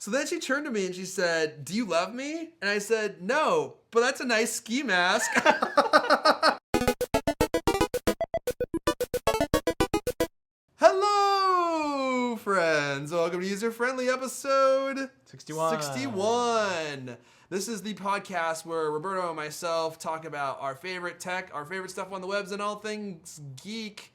So then she turned to me and she said, "Do you love me?" And I said, "No, but that's a nice ski mask." Hello, friends. Welcome to User Friendly episode 61. This is the podcast where Roberto and myself talk about our favorite tech, our favorite stuff on the webs, and all things geek.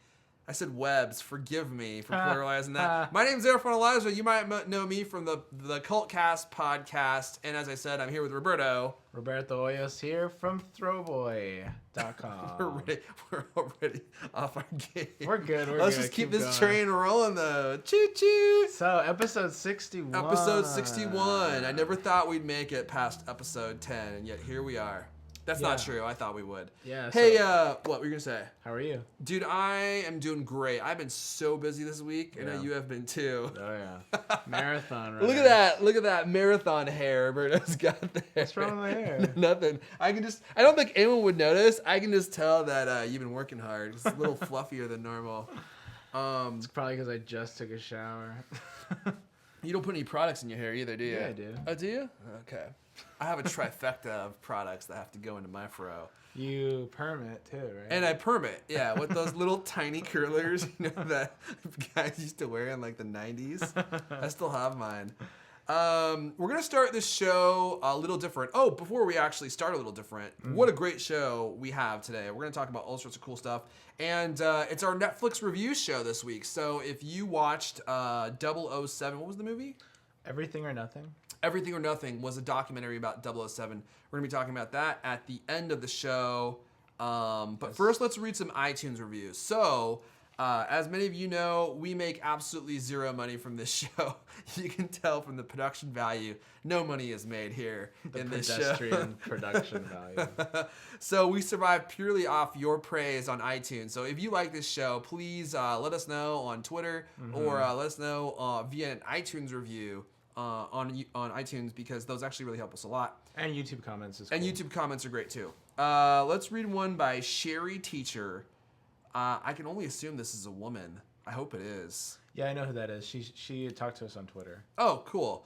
I said webs. Forgive me for pluralizing that. My name's Erfan Elijah. You might know me from the Cultcast podcast. And as I said, I'm here with Roberto. Roberto Hoyos here from Throwboy.com. We're already off our game. We're good. Let's just keep this train rolling, though. Choo-choo. So, episode 61. Episode 61. I never thought we'd make it past episode 10, and yet here we are. That's not true. I thought we would. Yeah. Hey, what were you going to say? How are you? Dude, I am doing great. I've been so busy this week. I know you have been too. Oh, yeah. Marathon, right? Look at that. Look at that marathon hair Roberto's got there. What's wrong with my hair? Nothing. I don't think anyone would notice. I can just tell that you've been working hard. It's a little fluffier than normal. It's probably because I just took a shower. You don't put any products in your hair either, do you? Yeah, I do. Oh, do you? Okay. I have a trifecta of products that have to go into my fro. You perm it too, right? And I perm it, yeah, with those little tiny curlers, that guys used to wear in like the 90s. I still have mine. We're going to start this show a little different. Oh, before we actually start a little different, what a great show we have today. We're going to talk about all sorts of cool stuff. And it's our Netflix review show this week. So if you watched 007, what was the movie? Everything or Nothing. Everything or Nothing was a documentary about 007. We're going to be talking about that at the end of the show. But first, let's read some iTunes reviews. So, as many of you know, we make absolutely zero money from this show. You can tell from the production value, no money is made here in this show. The pedestrian production value. So we survive purely off your praise on iTunes. So if you like this show, please let us know on Twitter or let us know via an iTunes review. On iTunes, because those actually really help us a lot. And YouTube comments is cool. And YouTube comments are great too. Let's read one by Sherry Teacher. I can only assume this is a woman. I hope it is. Yeah, I know who that is. She talked to us on Twitter. Oh, cool.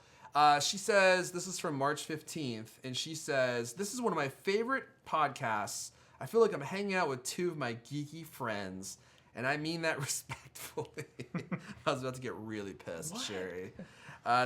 She says, this is from March 15th, and she says, "This is one of my favorite podcasts. I feel like I'm hanging out with two of my geeky friends, and I mean that respectfully." I was about to get really pissed, Sherry.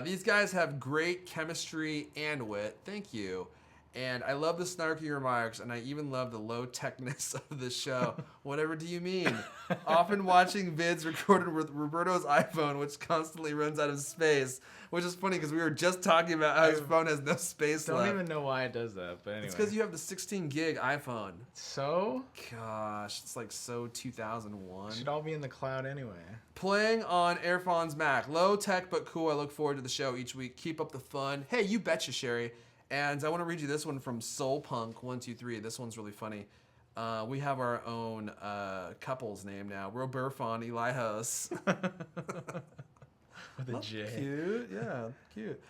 These guys have great chemistry and wit. Thank you. And I love the snarky remarks, and I even love the low-techness of the show. Whatever do you mean? Often watching vids recorded with Roberto's iPhone, which constantly runs out of space. Which is funny, because we were just talking about how his phone has no space left. I don't even know why it does that, but anyway. It's because you have the 16-gig iPhone. So? Gosh, it's like so 2001. It should all be in the cloud anyway. Playing on Erfan's Mac. Low tech, but cool. I look forward to the show each week. Keep up the fun. Hey, you betcha, Sherry. And I want to read you this one from Soulpunk123. This one's really funny. We have our own couple's name now. Roberfon Elijos. With a J. Cute, yeah, cute.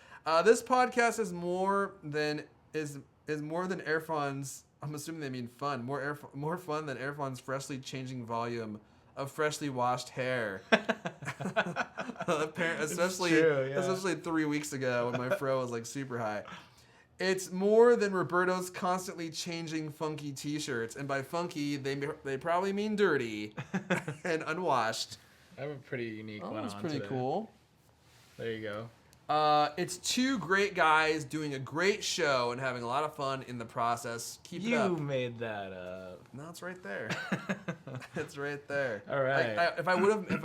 This podcast is more than Erfan's. I'm assuming they mean fun. More fun than Erfan's freshly changing volume of freshly washed hair. Especially 3 weeks ago when my fro was like super high. It's more than Roberto's constantly changing funky t-shirts, and by funky they probably mean dirty and unwashed. I have a pretty unique one on That's pretty today. cool. There you go. It's two great guys doing a great show and having a lot of fun in the process. Keep it up. You made that up. No, it's right there. It's right there. All right. If I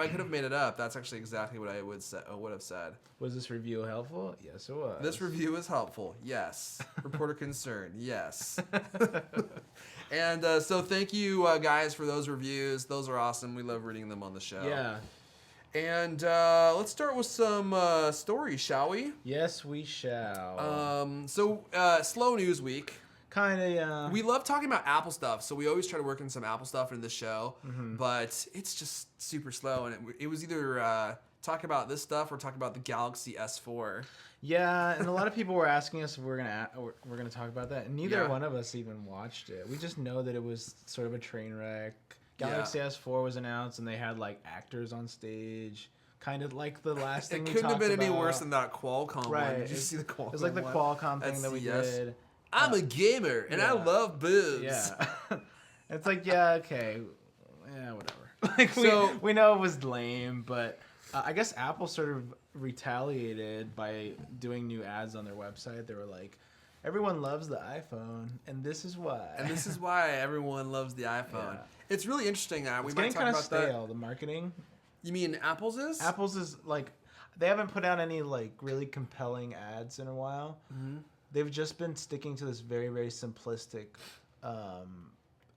could have made it up, that's actually exactly what I would have said. Was this review helpful? Yes, it was. This review is helpful. Yes. Reporter concern. Yes. And so thank you guys for those reviews. Those are awesome. We love reading them on the show. Yeah. And let's start with some stories, shall we? Yes, we shall. So slow news week. Kind of, yeah. We love talking about Apple stuff, so we always try to work in some Apple stuff into the show. But it's just super slow, and it was either talk about this stuff or talk about the Galaxy S4. Yeah, and a lot of people were asking us if we're gonna talk about that, and neither one of us even watched it. We just know that it was sort of a train wreck. Galaxy S4 was announced, and they had like actors on stage. kind of like the last thing It we couldn't have talked been any about. worse than that Qualcomm Right. one. Did you see the Qualcomm one? It was like the Qualcomm thing that we did. I'm a gamer, and I love boobs. Yeah. It's like, yeah, okay. Yeah, whatever. Like, So- we know it was lame, but I guess Apple sort of retaliated by doing new ads on their website. They were like, everyone loves the iPhone, and this is why. And this is why everyone loves the iPhone. Yeah. It's really interesting that we It's might getting talk kind of about stale, that. the marketing. You mean Apple's is? Apple's is like, they haven't put out any like really compelling ads in a while. Mm-hmm. They've just been sticking to this very, very simplistic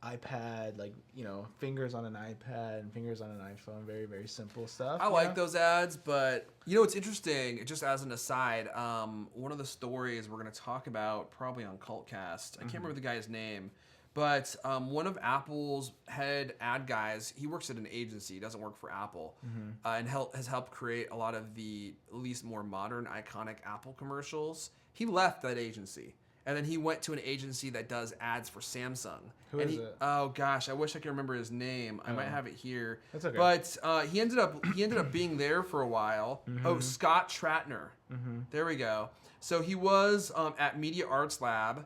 iPad, like, you know, fingers on an iPad and fingers on an iPhone. Very, very simple stuff. I like those ads, but you know what's interesting? Just as an aside, one of the stories we're going to talk about probably on Cultcast. I can't remember the guy's name, but one of Apple's head ad guys, he works at an agency. He doesn't work for Apple, and has helped create a lot of the at least more modern, iconic Apple commercials. He left that agency. And then he went to an agency that does ads for Samsung. Who is it? Oh gosh, I wish I could remember his name. I might have it here. That's okay. But he ended up being there for a while. Oh, Scott Tratner. There we go. So he was at Media Arts Lab,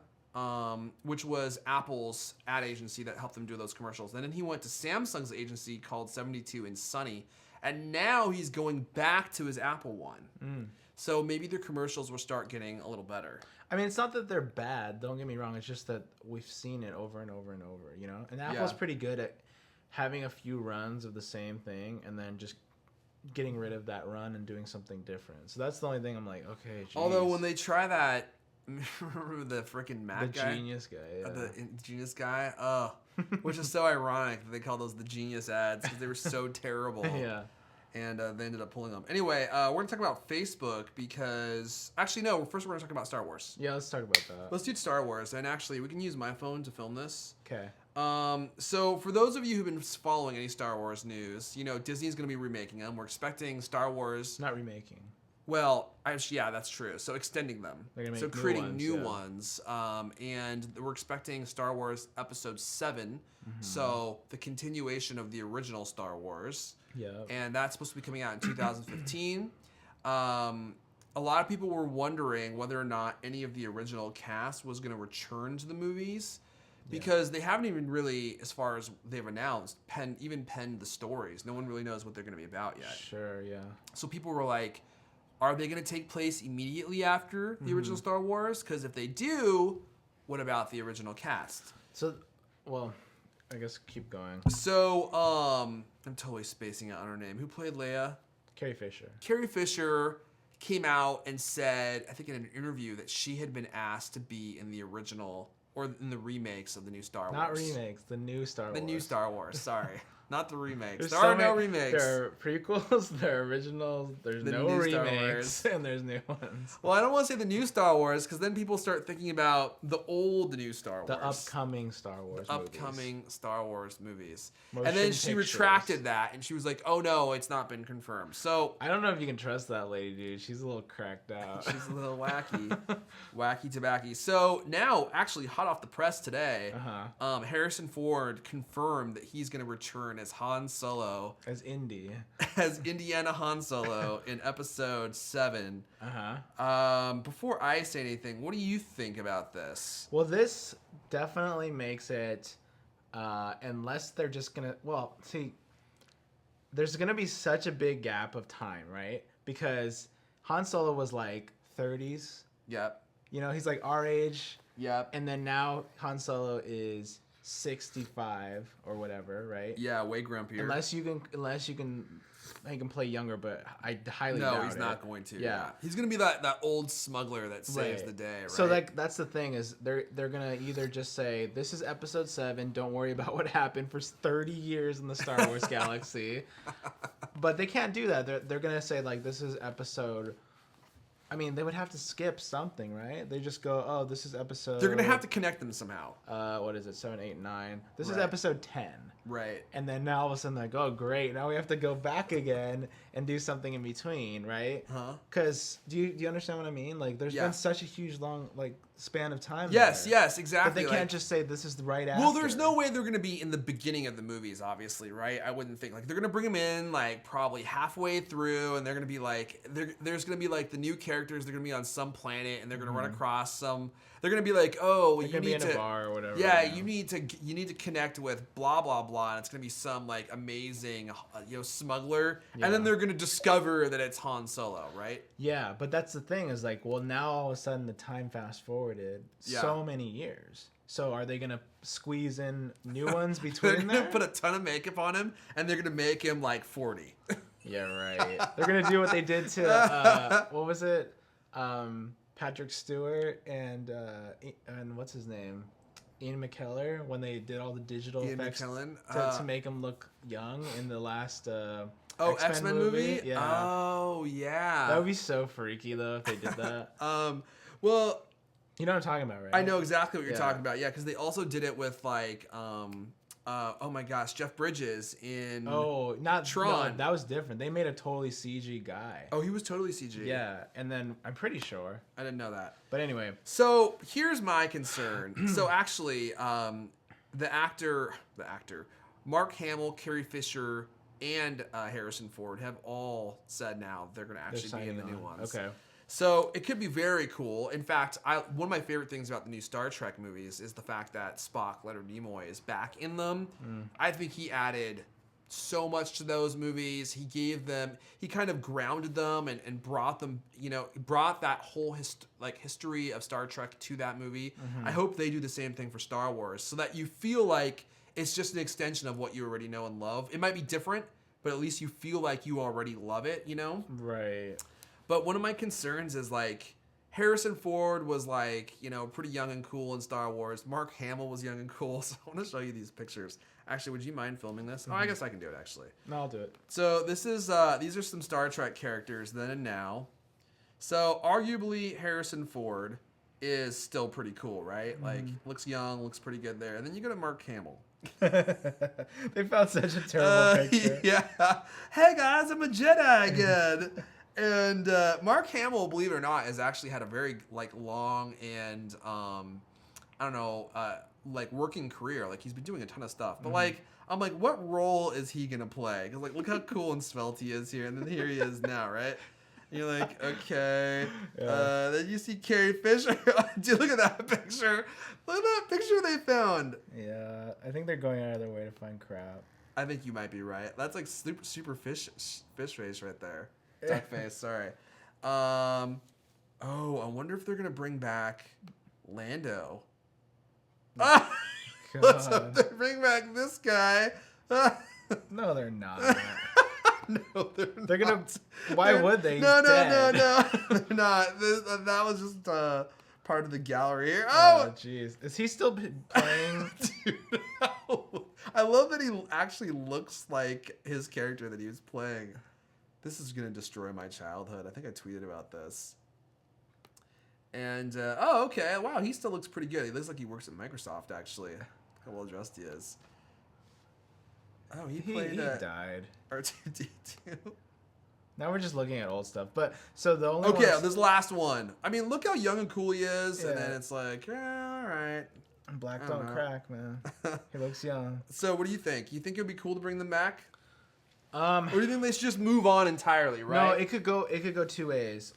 which was Apple's ad agency that helped them do those commercials. And then he went to Samsung's agency called 72 and Sunny, and now he's going back to his Apple one. So maybe their commercials will start getting a little better. I mean, it's not that they're bad. Don't get me wrong. It's just that we've seen it over and over and over, you know? And Apple's pretty good at having a few runs of the same thing and then just getting rid of that run and doing something different. So that's the only thing I'm like, okay, geez. Although when they try that, remember the freaking Mac the guy? genius guy, yeah. The genius guy? Which is so ironic that they call those the genius ads because they were so terrible. Yeah. And they ended up pulling them. Anyway, we're going to talk about Facebook because... Actually, no. First, we're going to talk about Star Wars. Yeah, let's talk about that. Let's do Star Wars. And actually, we can use my phone to film this. Okay. So, for those of you who've been following any Star Wars news, you know, Disney's going to be remaking them. We're expecting Star Wars... Not remaking. Well, actually, yeah, that's true. So extending them. They're gonna So make new creating ones, new yeah. ones. And we're expecting Star Wars Episode 7. So the continuation of the original Star Wars. Yeah. And that's supposed to be coming out in 2015. A lot of people were wondering whether or not any of the original cast was going to return to the movies. Because they haven't even really, as far as they've announced, penned the stories. No one really knows what they're going to be about yet. Sure, yeah. So people were like, are they going to take place immediately after the original Star Wars? Because if they do, what about the original cast? So, well, I guess keep going. So, I'm totally spacing out on her name. Who played Leia? Carrie Fisher. Carrie Fisher came out and said, I think in an interview, that she had been asked to be in the original or in the remakes of the new Star Wars. Not remakes, the new Star Wars. The new Star Wars, sorry. Not the remakes. There's There so are no many- remakes. There are prequels, there are originals, there's The no new Star remakes, Wars. and there's new ones. Well, I don't want to say the new Star Wars because then people start thinking about the old new Star Wars. The upcoming Star Wars movies. upcoming Star Wars movies. Motion and then she pictures. retracted that and she was like, oh no, it's not been confirmed. So I don't know if you can trust that lady, dude. She's a little cracked out. she's a little wacky. Wacky tobacco. So now, actually hot off the press today, Harrison Ford confirmed that he's going to return as Han Solo, As Indy. as Indiana Han Solo in episode 7. Before I say anything, what do you think about this? Well, this definitely makes it, unless they're just gonna, well, see, there's gonna be such a big gap of time, right? Because Han Solo was like 30s. Yep. You know, he's like our age. Yep. And then now Han Solo is 65 or whatever, right? Yeah, way grumpier. Unless you can, he can play younger, but I highly doubt it. No, he's not going to. Yeah. He's going to be that old smuggler that saves Right. the day, right? So like that's the thing is they're gonna either just say this is episode 7, don't worry about what happened for 30 years in the Star Wars galaxy, but they can't do that. They're gonna say like this is episode. I mean, they would have to skip something, right? They just go, oh, this is episode. They're going to have to connect them somehow. What is it? 7, 8, 9. This is Right. episode 10. Right. And then now all of a sudden like, oh great, now we have to go back again and do something in between, right? Huh? Because do you understand what I mean? Like, there's Yeah. been such a huge long span of time. Yes, there, yes, But exactly. they can't just say this is the right Well, actor. there's no way they're gonna be in the beginning of the movies, obviously, right? I wouldn't think like they're gonna bring them in like probably halfway through, and they're gonna be like there's gonna be like the new characters. They're gonna be on some planet, and they're gonna run across some. They're gonna be like, oh, They're you gonna need be in to a bar or whatever. yeah, you need to connect with blah blah blah, and it's gonna be some like amazing smuggler, Yeah. and then they're gonna discover that it's Han Solo, right? Yeah, but that's the thing is like, well, now all of a sudden the time fast forwarded so many years. So are they gonna squeeze in new ones They're between gonna there? put a ton of makeup on him, and they're gonna make him like 40. Yeah, right. They're gonna do what they did to what was it? Patrick Stewart and what's his name? Ian McKellen when they did all the digital Ian effects McKellen? to make him look young in the last X-Men movie? Yeah. Oh, yeah. That would be so freaky though if they did that. Well, You know what I'm talking about, right? I know exactly what you're Yeah. talking about. Yeah, because they also did it with like, oh my gosh, Jeff Bridges in. Oh, not Tron. No, that was different. They made a totally CG guy. Oh, he was totally CG. Yeah, and then I'm pretty sure. I didn't know that. But anyway, So here's my concern. So actually, the actor, Mark Hamill, Carrie Fisher, and Harrison Ford have all said now they're going to they're actually be in the signing new on. ones. Okay. So it could be very cool. In fact, one of my favorite things about the new Star Trek movies is the fact that Spock, Leonard Nimoy, is back in them. I think he added so much to those movies. He kind of grounded them and brought them, brought that whole history of Star Trek to that movie. I hope they do the same thing for Star Wars so that you feel like it's just an extension of what you already know and love. It might be different, but at least you feel like you already love it, Right. But one of my concerns is like Harrison Ford was like, pretty young and cool in Star Wars. Mark Hamill was young and cool. So I want to show you these pictures. Actually, would you mind filming this? Oh, I guess I can do it actually. No, I'll do it. So these are some Star Trek characters then and now. So arguably Harrison Ford is still pretty cool, right? Like looks young, looks pretty good there. And then you go to Mark Hamill. They found such a terrible picture. Yeah. Hey guys, I'm a Jedi again. And Mark Hamill, believe it or not, has actually had a very long and working career. Like he's been doing a ton of stuff. But I'm like, what role is he gonna play? Because look how cool and svelte he is here, and then here he is now, right? And you're like, okay. Yeah. Then you see Carrie Fisher. Dude, look at that picture. Look at that picture they found. Yeah, I think they're going out of their way to find crap. I think you might be right. That's like super fish face right there. Duck face, sorry. I wonder if they're gonna bring back Lando. Let's hope they bring back this guy. No, they're not. No, They're gonna. Why would they? No, Dead. they're not. That was just part of the gallery here. Oh, jeez. Is he still playing? Dude, no. I love that he actually looks like his character that he was playing. This is going to destroy my childhood. I think I tweeted about this. And, okay. Wow, he still looks pretty good. He looks like he works at Microsoft, actually. Look how well dressed he is. Oh, he played died. R2-D2. Now we're just looking at old stuff. But, so the only Okay, ones... this last one. I mean, look how young and cool he is. Yeah. And then it's like, yeah, all right. Black I don't don't know. crack, man. He looks young. So what do you think? You think it would be cool to bring them back? Or do you think they should just move on entirely, right? No, it could go two ways.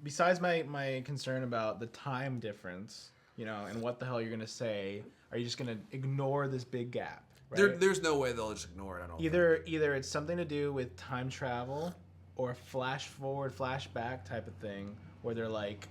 Besides my concern about the time difference, and what the hell you're gonna say, are you just gonna ignore this big gap? Right? There's no way they'll just ignore it. I don't. Either it's something to do with time travel, or a flash forward, flashback type of thing, where they're like,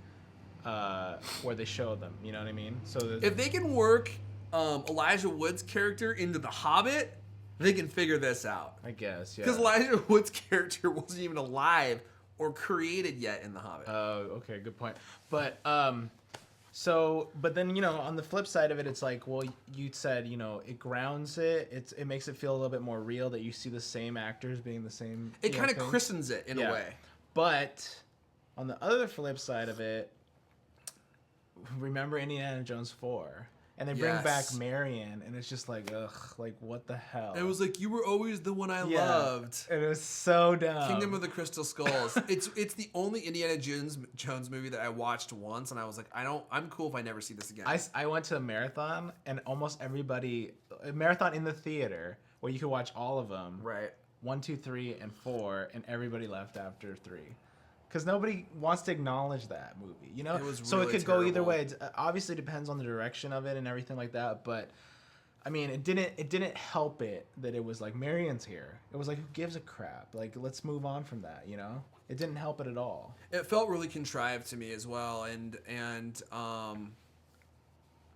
where they show them. You know what I mean? So if they can work Elijah Wood's character into The Hobbit, they can figure this out. I guess, yeah. Because Elijah Wood's character wasn't even alive or created yet in The Hobbit. Oh, okay, good point. But but then on the flip side of it, it's like, well, you said it grounds it. It makes it feel a little bit more real that you see the same actors being the same. It kind of thing. christens it in a way. But on the other flip side of it, remember Indiana Jones 4. And they bring back Yes. Marion, and it's just like, ugh, like what the hell? It was like, you were always the one I Yeah. loved. And it was so dumb. Kingdom of the Crystal Skulls. it's the only Indiana Jones movie that I watched once, and I was like, I'm cool if I never see this again. I went to a marathon, and almost everybody, a marathon in the theater where you could watch all of them. Right. 1, 2, 3, and 4, and everybody left after 3. Because nobody wants to acknowledge that movie, you know? It was so really it could go either terrible. way. It obviously depends on the direction of it and everything like that, but I mean, it didn't help it that it was like, Marion's here. It was like, who gives a crap? Like, let's move on from that, you know? It didn't help it at all. It felt really contrived to me as well, and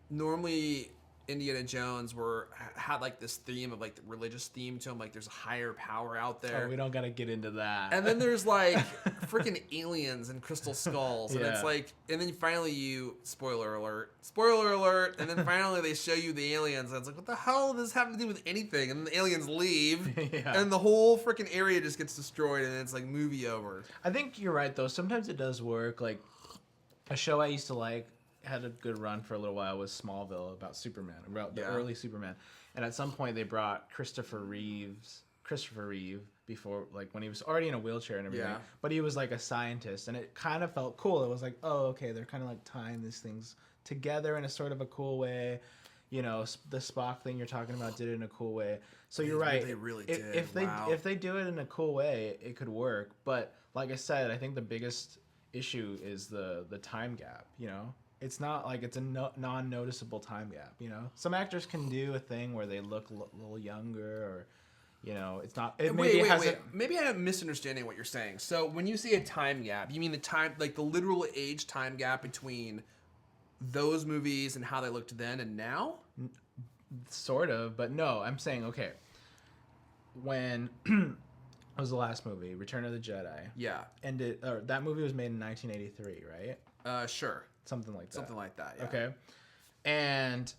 normally Indiana Jones had like this theme of like the religious theme to him, like there's a higher power out there. Oh, we don't gotta get into that. And then there's like freaking aliens and crystal skulls, and it's Yeah. like, and then finally spoiler alert, and then finally they show you the aliens, and it's like, what the hell does this have to do with anything? And then the aliens leave, Yeah. and the whole freaking area just gets destroyed, and it's like movie over. I think you're right though. Sometimes it does work. Like a show I used to like had a good run for a little while was Smallville, about Superman, about the early Superman. And at some point they brought Christopher Reeve before, like when he was already in a wheelchair and everything. Yeah. But he was like a scientist, and it kind of felt cool. It was like, oh, okay, they're kind of like tying these things together in a sort of a cool way. You know, the Spock thing you're talking about did it in a cool way. So you're right. They really If- did. If they do it in a cool way, it could work. But like I said, I think the biggest issue is the time gap. You know, it's not like it's a non-noticeable time gap. You know, some actors can do a thing where they look a little younger, or you know, it's not. Wait. Maybe I'm misunderstanding what you're saying. So when you say a time gap, you mean the time, like the literal age time gap between those movies and how they looked then and now? Sort of, but no. I'm saying, okay, when was the last movie, Return of the Jedi? Yeah. That movie was made in 1983, right? Sure. Something like that. Something like that. Yeah. Okay. And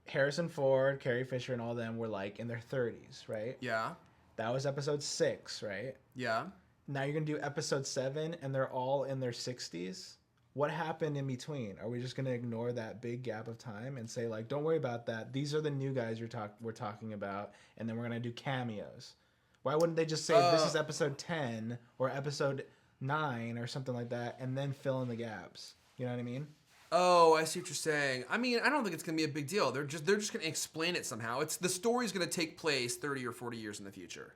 Harrison Ford, Carrie Fisher, and all them were like in their 30s, right? Yeah. That was episode 6, right? Yeah. Now you're gonna do episode 7, and they're all in their 60s. What happened in between? Are we just gonna ignore that big gap of time and say like, don't worry about that? These are the new guys we're talking about, and then we're gonna do cameos. Why wouldn't they just say this is episode 10 or episode 9 or something like that, and then fill in the gaps? You know what I mean? Oh, I see what you're saying. I mean, I don't think it's gonna be a big deal. They're just gonna explain it somehow. The story's gonna take place 30 or 40 years in the future.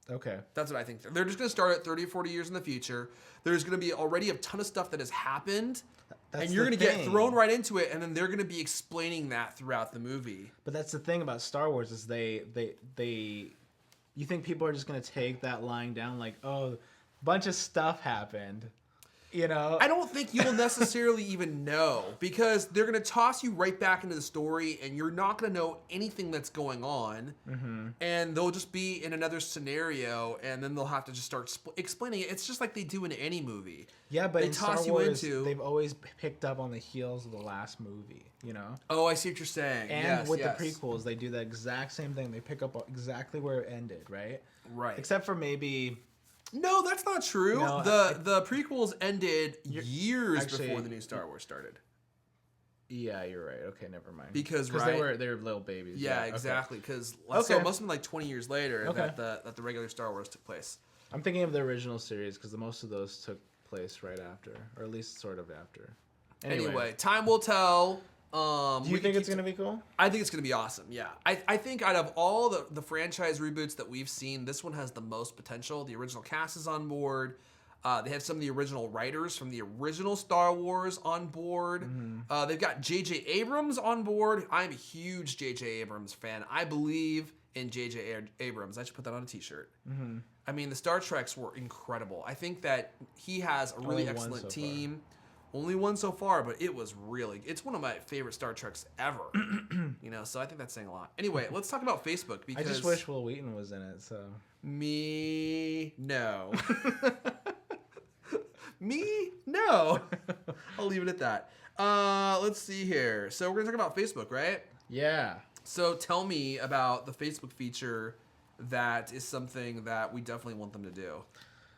Okay. That's what I think. They're just gonna start at 30 or 40 years in the future. There's gonna be already a ton of stuff that has happened, and you're gonna get thrown right into it, and then they're gonna be explaining that throughout the movie. But that's the thing about Star Wars is they you think people are just gonna take that lying down like, oh, bunch of stuff happened, you know? I don't think you'll necessarily even know, because they're going to toss you right back into the story, and you're not going to know anything that's going on. Mm-hmm. And they'll just be in another scenario, and then they'll have to just start explaining it. It's just like they do in any movie. Yeah, but they in toss Star Wars, you into. they've always picked up on the heels of the last movie, you know? Oh, I see what you're saying. And yes, with yes. the prequels, they do the exact same thing. They pick up exactly where it ended, right? Right. Except for maybe... No, that's not true. No, the prequels ended years actually, before the new Star Wars started. Yeah, you're right. Okay, never mind. Because they were little babies. Yeah, okay. exactly. Because Okay. so it must have been like 20 years later Okay. that the regular Star Wars took place. I'm thinking of the original series because most of those took place right after, or at least sort of after. Anyway, time will tell. Do you think it's going to be cool? I think it's going to be awesome, yeah. I think out of all the franchise reboots that we've seen, this one has the most potential. The original cast is on board. They have some of the original writers from the original Star Wars on board. Mm-hmm. They've got J.J. Abrams on board. I'm a huge J.J. Abrams fan. I believe in J.J. Abrams. I should put that on a t-shirt. Mm-hmm. I mean, the Star Treks were incredible. I think that he has a really Only one excellent so team. Only one so far, but it's one of my favorite Star Treks ever. So I think that's saying a lot. Anyway, let's talk about Facebook, because I just wish Will Wheaton was in it, so... Me, no. Me, no. I'll leave it at that. Let's see here. So we're going to talk about Facebook, right? Yeah. So tell me about the Facebook feature that is something that we definitely want them to do.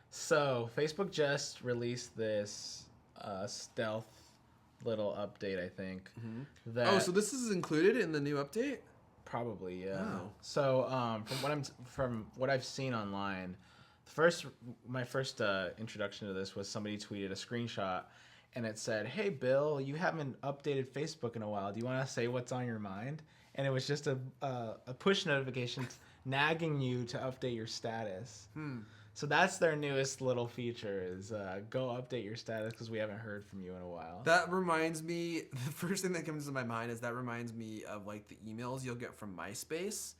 So Facebook just released this stealth little update, I think. Mm-hmm. That so this is included in the new update? probably, yeah. Oh. So from what I've seen online, my first introduction to this was somebody tweeted a screenshot, and it said, "Hey Bill, you haven't updated Facebook in a while. Do you want to say what's on your mind?" And it was just a push notification nagging you to update your status. So that's their newest little feature is go update your status because we haven't heard from you in a while. That reminds me, the first thing that comes to my mind is that reminds me of like the emails you'll get from MySpace.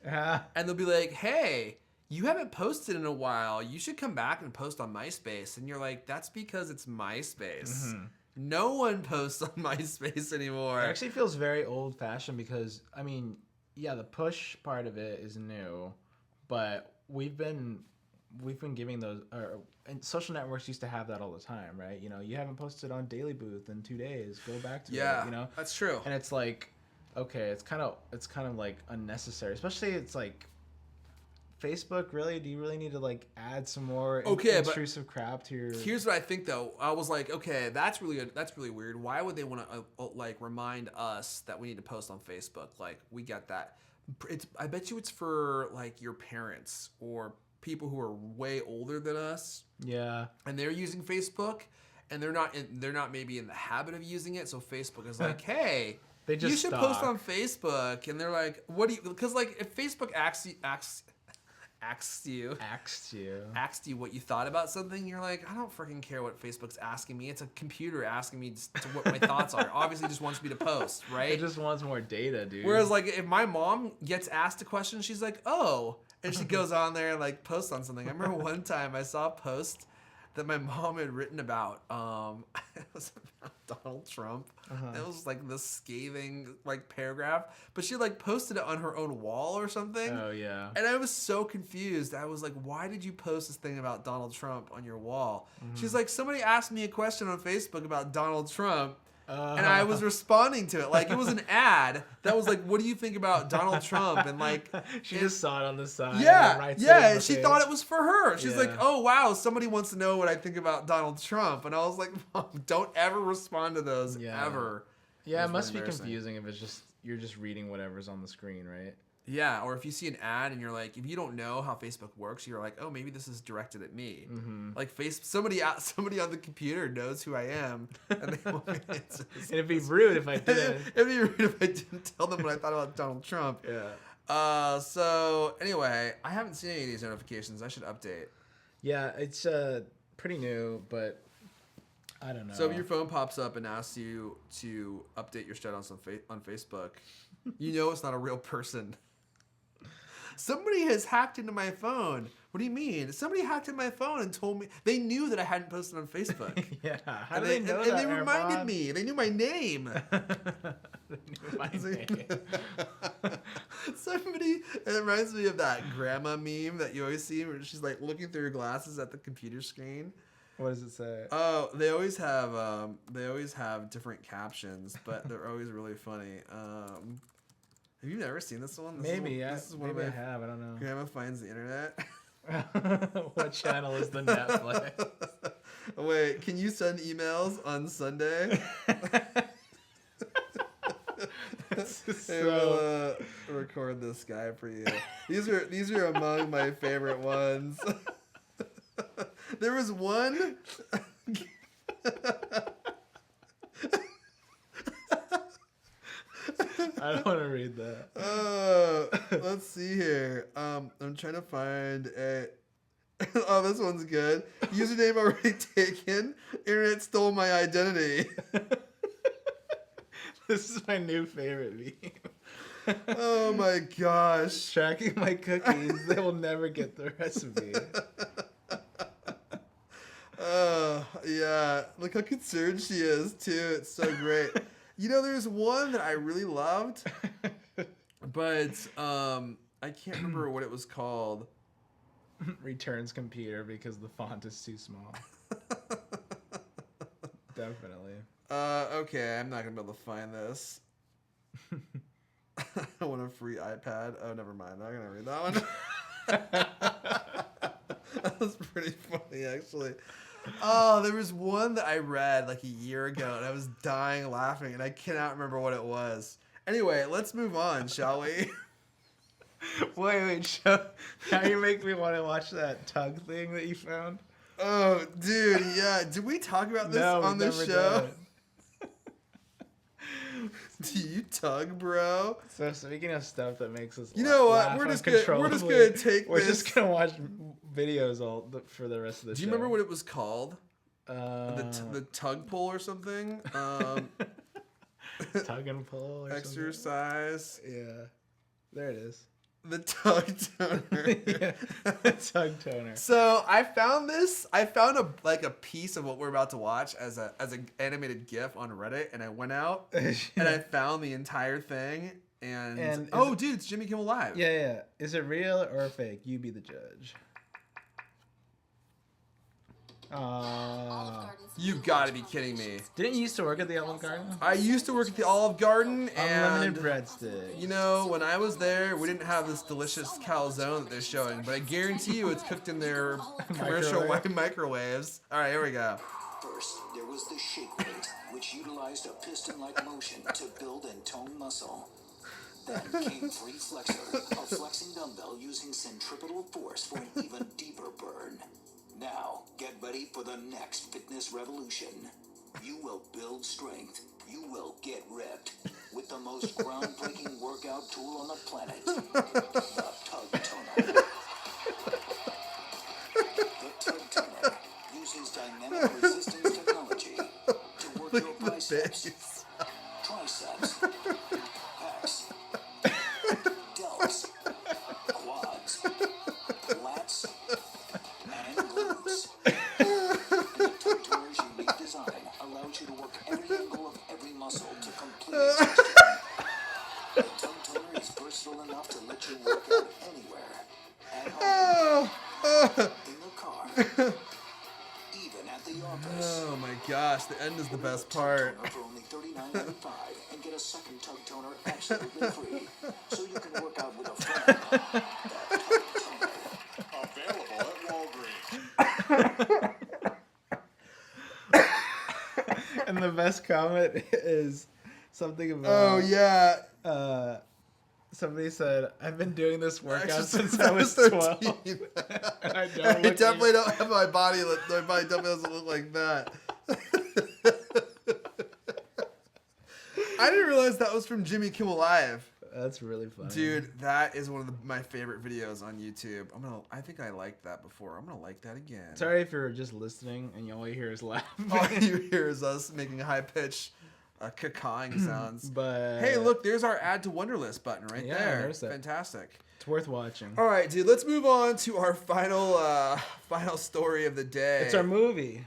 And they'll be like, hey, you haven't posted in a while. You should come back and post on MySpace. And you're like, that's because it's MySpace. Mm-hmm. No one posts on MySpace anymore. It actually feels very old fashioned because, I mean, yeah, the push part of it is new, but we've been giving those, and social networks used to have that all the time, right? You know, you haven't posted on Daily Booth in 2 days. Go back to it. You know, that's true. And it's like, okay, it's kind of like unnecessary, especially it's like Facebook. Really, do you really need to like add some more intrusive crap to your? Here's what I think though. I was like, okay, that's really weird. Why would they want to like remind us that we need to post on Facebook? Like, we get that. I bet you it's for like your parents or people who are way older than us. Yeah. And they're using Facebook, and they're not maybe in the habit of using it. So Facebook is like, hey, you should post on Facebook, and they're like, what do you? Because like if Facebook asks you what you thought about something, you're like, I don't freaking care what Facebook's asking me. It's a computer asking me what my thoughts are. Obviously, just wants me to post, right? It just wants more data, dude. Whereas, like, if my mom gets asked a question, she's like, oh, and she goes on there and like posts on something. I remember one time I saw a post that my mom had written about. It was about Donald Trump. It was like this scathing like paragraph, but she like posted it on her own wall or something. Oh yeah. And I was so confused. I was like, why did you post this thing about Donald Trump on your wall? She's like, somebody asked me a question on Facebook about Donald Trump. And I was responding to it. Like, it was an ad that was like, what do you think about Donald Trump? And like, she just saw it on the side. Yeah. She thought it was for her. She's like, oh, wow, somebody wants to know what I think about Donald Trump. And I was like, Mom, don't ever respond to those ever. Yeah, it must be confusing if it's just, you're just reading whatever's on the screen, right? Yeah, or if you see an ad and you're like, if you don't know how Facebook works, you're like, oh, maybe this is directed at me. Like somebody on the computer knows who I am, and they want me to answer. It'd be rude if I didn't. It'd be rude if I didn't tell them what I thought about Donald Trump. Yeah. So anyway, I haven't seen any of these notifications. I should update. Yeah, it's pretty new, but I don't know. So if your phone pops up and asks you to update your status on Facebook, you know it's not a real person. Somebody has hacked into my phone. What do you mean? Somebody hacked into my phone and told me they knew that I hadn't posted on Facebook. Yeah, how and do they know that? And they reminded me. They knew my name. They knew my name. It reminds me of that grandma meme that you always see where she's like looking through her glasses at the computer screen. What does it say? Oh, they always have different captions, but they're always really funny. Have you never seen this one? Maybe I have. I don't know. Grandma finds the internet. What channel is the Netflix? Wait, can you send emails on Sunday? We'll record this guy for you. These are among my favorite ones. There was one. I don't want to read that. Let's see here. I'm trying to find it. Oh, this one's good. Username already taken. Internet stole my identity. This is my new favorite meme. Oh my gosh. Tracking my cookies. They will never get the recipe. Yeah. Look how concerned she is, too. It's so great. You know, there's one that I really loved, but I can't remember what it was called. Returns computer because the font is too small. Definitely. Okay, I'm not going to be able to find this. I want a free iPad. Oh, never mind. I'm not going to read that one. That was pretty funny, actually. Oh, there was one that I read like a year ago, and I was dying laughing, and I cannot remember what it was. Anyway, let's move on, shall we? Wait, show. Now you make me want to watch that tug thing that you found. Oh, dude, yeah. Did we talk about this on the show? Do you tug, bro? So speaking of stuff that makes us, you know what? laugh We're just gonna take. We're just gonna watch videos for the rest of the show. Do you remember what it was called? The tug pull or something? Tug and pull or exercise. Something? Yeah, there it is. The tug toner. Yeah, the tug toner. So I found this. I found a piece of what we're about to watch as an animated GIF on Reddit, and I went out and I found the entire thing. And dude, it's Jimmy Kimmel Live. Yeah. Is it real or fake? You be the judge. You've got to be kidding me. Didn't you used to work at the Olive Garden? I used to work at the Olive Garden, and unlimited breadsticks. You know, when I was there, we didn't have this delicious calzone that they're showing, but I guarantee you it's cooked in their commercial microwaves. All right, here we go. First, there was the shake weight, which utilized a piston-like motion to build and tone muscle. Then came Free Flexor, a flexing dumbbell using centripetal force for an even deeper burn. Now, get ready for the next fitness revolution. You will build strength. You will get ripped with the most groundbreaking workout tool on the planet, the Tug Toner. The Tug Toner uses dynamic resistance technology to work your biceps, triceps, pecs, delts, quads, lats, and glutes. And the Tug Toner's unique design allows you to work every angle of every muscle to complete exhaustion. The Tug Toner is versatile enough to let you work out anywhere, at home, in the car, even at the office. Oh my gosh, the end is the best part. For only $39.95 and get a second Tug Toner absolutely free, so you can work out with a friend. The Tug Toner. Available at Walgreens. And the best comment is something about. Oh yeah. Somebody said, "I've been doing this workout since I I was 12." And I I definitely don't have my body. My body definitely doesn't look like that. I didn't realize that was from Jimmy Kimmel Live. That's really funny, dude. That is one of my favorite videos on YouTube. I think I liked that before. I'm gonna like that again. Sorry if you're just listening and all you hear is laughing. All you hear is us making high pitch, cawing sounds. But hey, look, there's our add to Wonderlist button right there. There's that. Fantastic. It's worth watching. All right, dude. Let's move on to our final story of the day. It's our movie.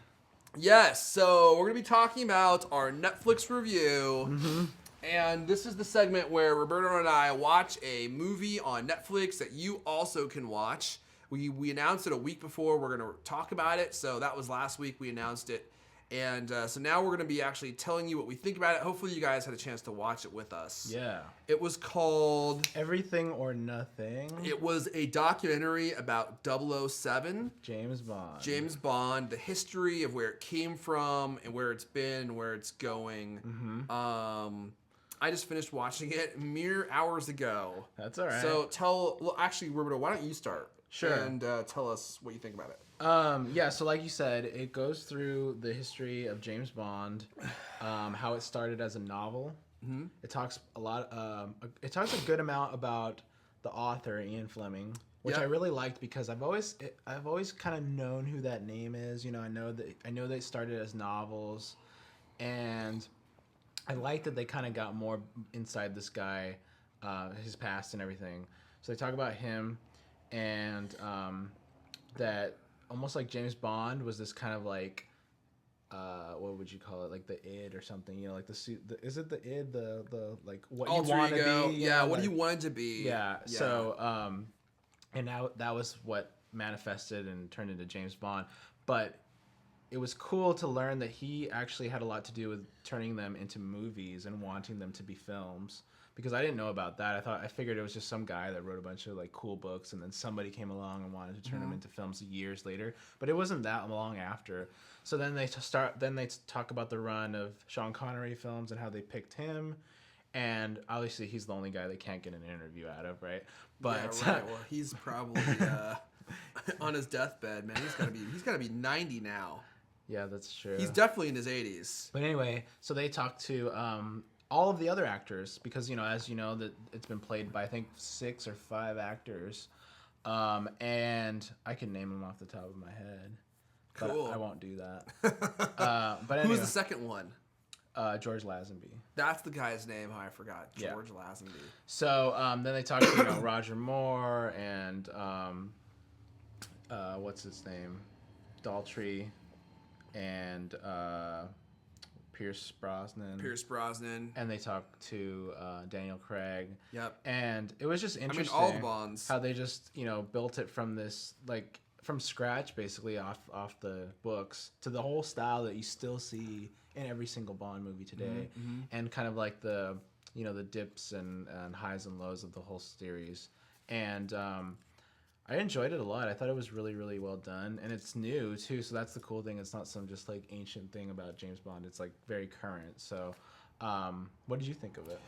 Yes. So we're gonna be talking about our Netflix review. Mm-hmm. And this is the segment where Roberto and I watch a movie on Netflix that you also can watch. We announced it a week before. We're going to talk about it. So that was last week we announced it. And so now we're going to be actually telling you what we think about it. Hopefully you guys had a chance to watch it with us. Yeah. It was called Everything or Nothing. It was a documentary about 007. James Bond. James Bond, the history of where it came from and where it's been and where it's going. Mm-hmm. I just finished watching it mere hours ago. That's all right. So actually, Roberto, why don't you start? Sure. And tell us what you think about it. Yeah, so like you said, it goes through the history of James Bond, how it started as a novel. Mm-hmm. It talks it talks a good amount about the author, Ian Fleming, which I really liked because I've always kind of known who that name is. You know, I know that it started as novels, and I like that they kind of got more inside this guy, his past and everything. So they talk about him, and that almost like James Bond was this kind of like, what would you call it? Like the id or something, you know, like the suit. Is it the id? The like what Alter you want to be? Yeah, what you wanted to be. Yeah. So, and now that was what manifested and turned into James Bond, but it was cool to learn that he actually had a lot to do with turning them into movies and wanting them to be films. Because I didn't know about that. I figured it was just some guy that wrote a bunch of like cool books, and then somebody came along and wanted to turn them into films years later. But it wasn't that long after. So then they talk about the run of Sean Connery films and how they picked him. And obviously he's the only guy they can't get an interview out of, right? But yeah, right. Well, he's probably on his deathbed, man. He's gotta be 90 now. Yeah, that's true. He's definitely in his 80s. But anyway, so they talked to all of the other actors because, as you know, that it's been played by I think 6 or 5 actors, and I can name them off the top of my head. Cool. But I won't do that. But anyway, Who's the second one? George Lazenby. That's the guy's name. I forgot. George Lazenby. So then they talked to Roger Moore and what's his name, Daltrey, and Pierce Brosnan. And they talked to Daniel Craig. Yep. And it was just interesting. all the Bonds. How they just built it from this from scratch, basically off the books, to the whole style that you still see in every single Bond movie today, and kind of like the the dips and highs and lows of the whole series. And I enjoyed it a lot. I thought it was really, really well done, and it's new too. So that's the cool thing. It's not some just like ancient thing about James Bond. It's like very current. So, what did you think of it?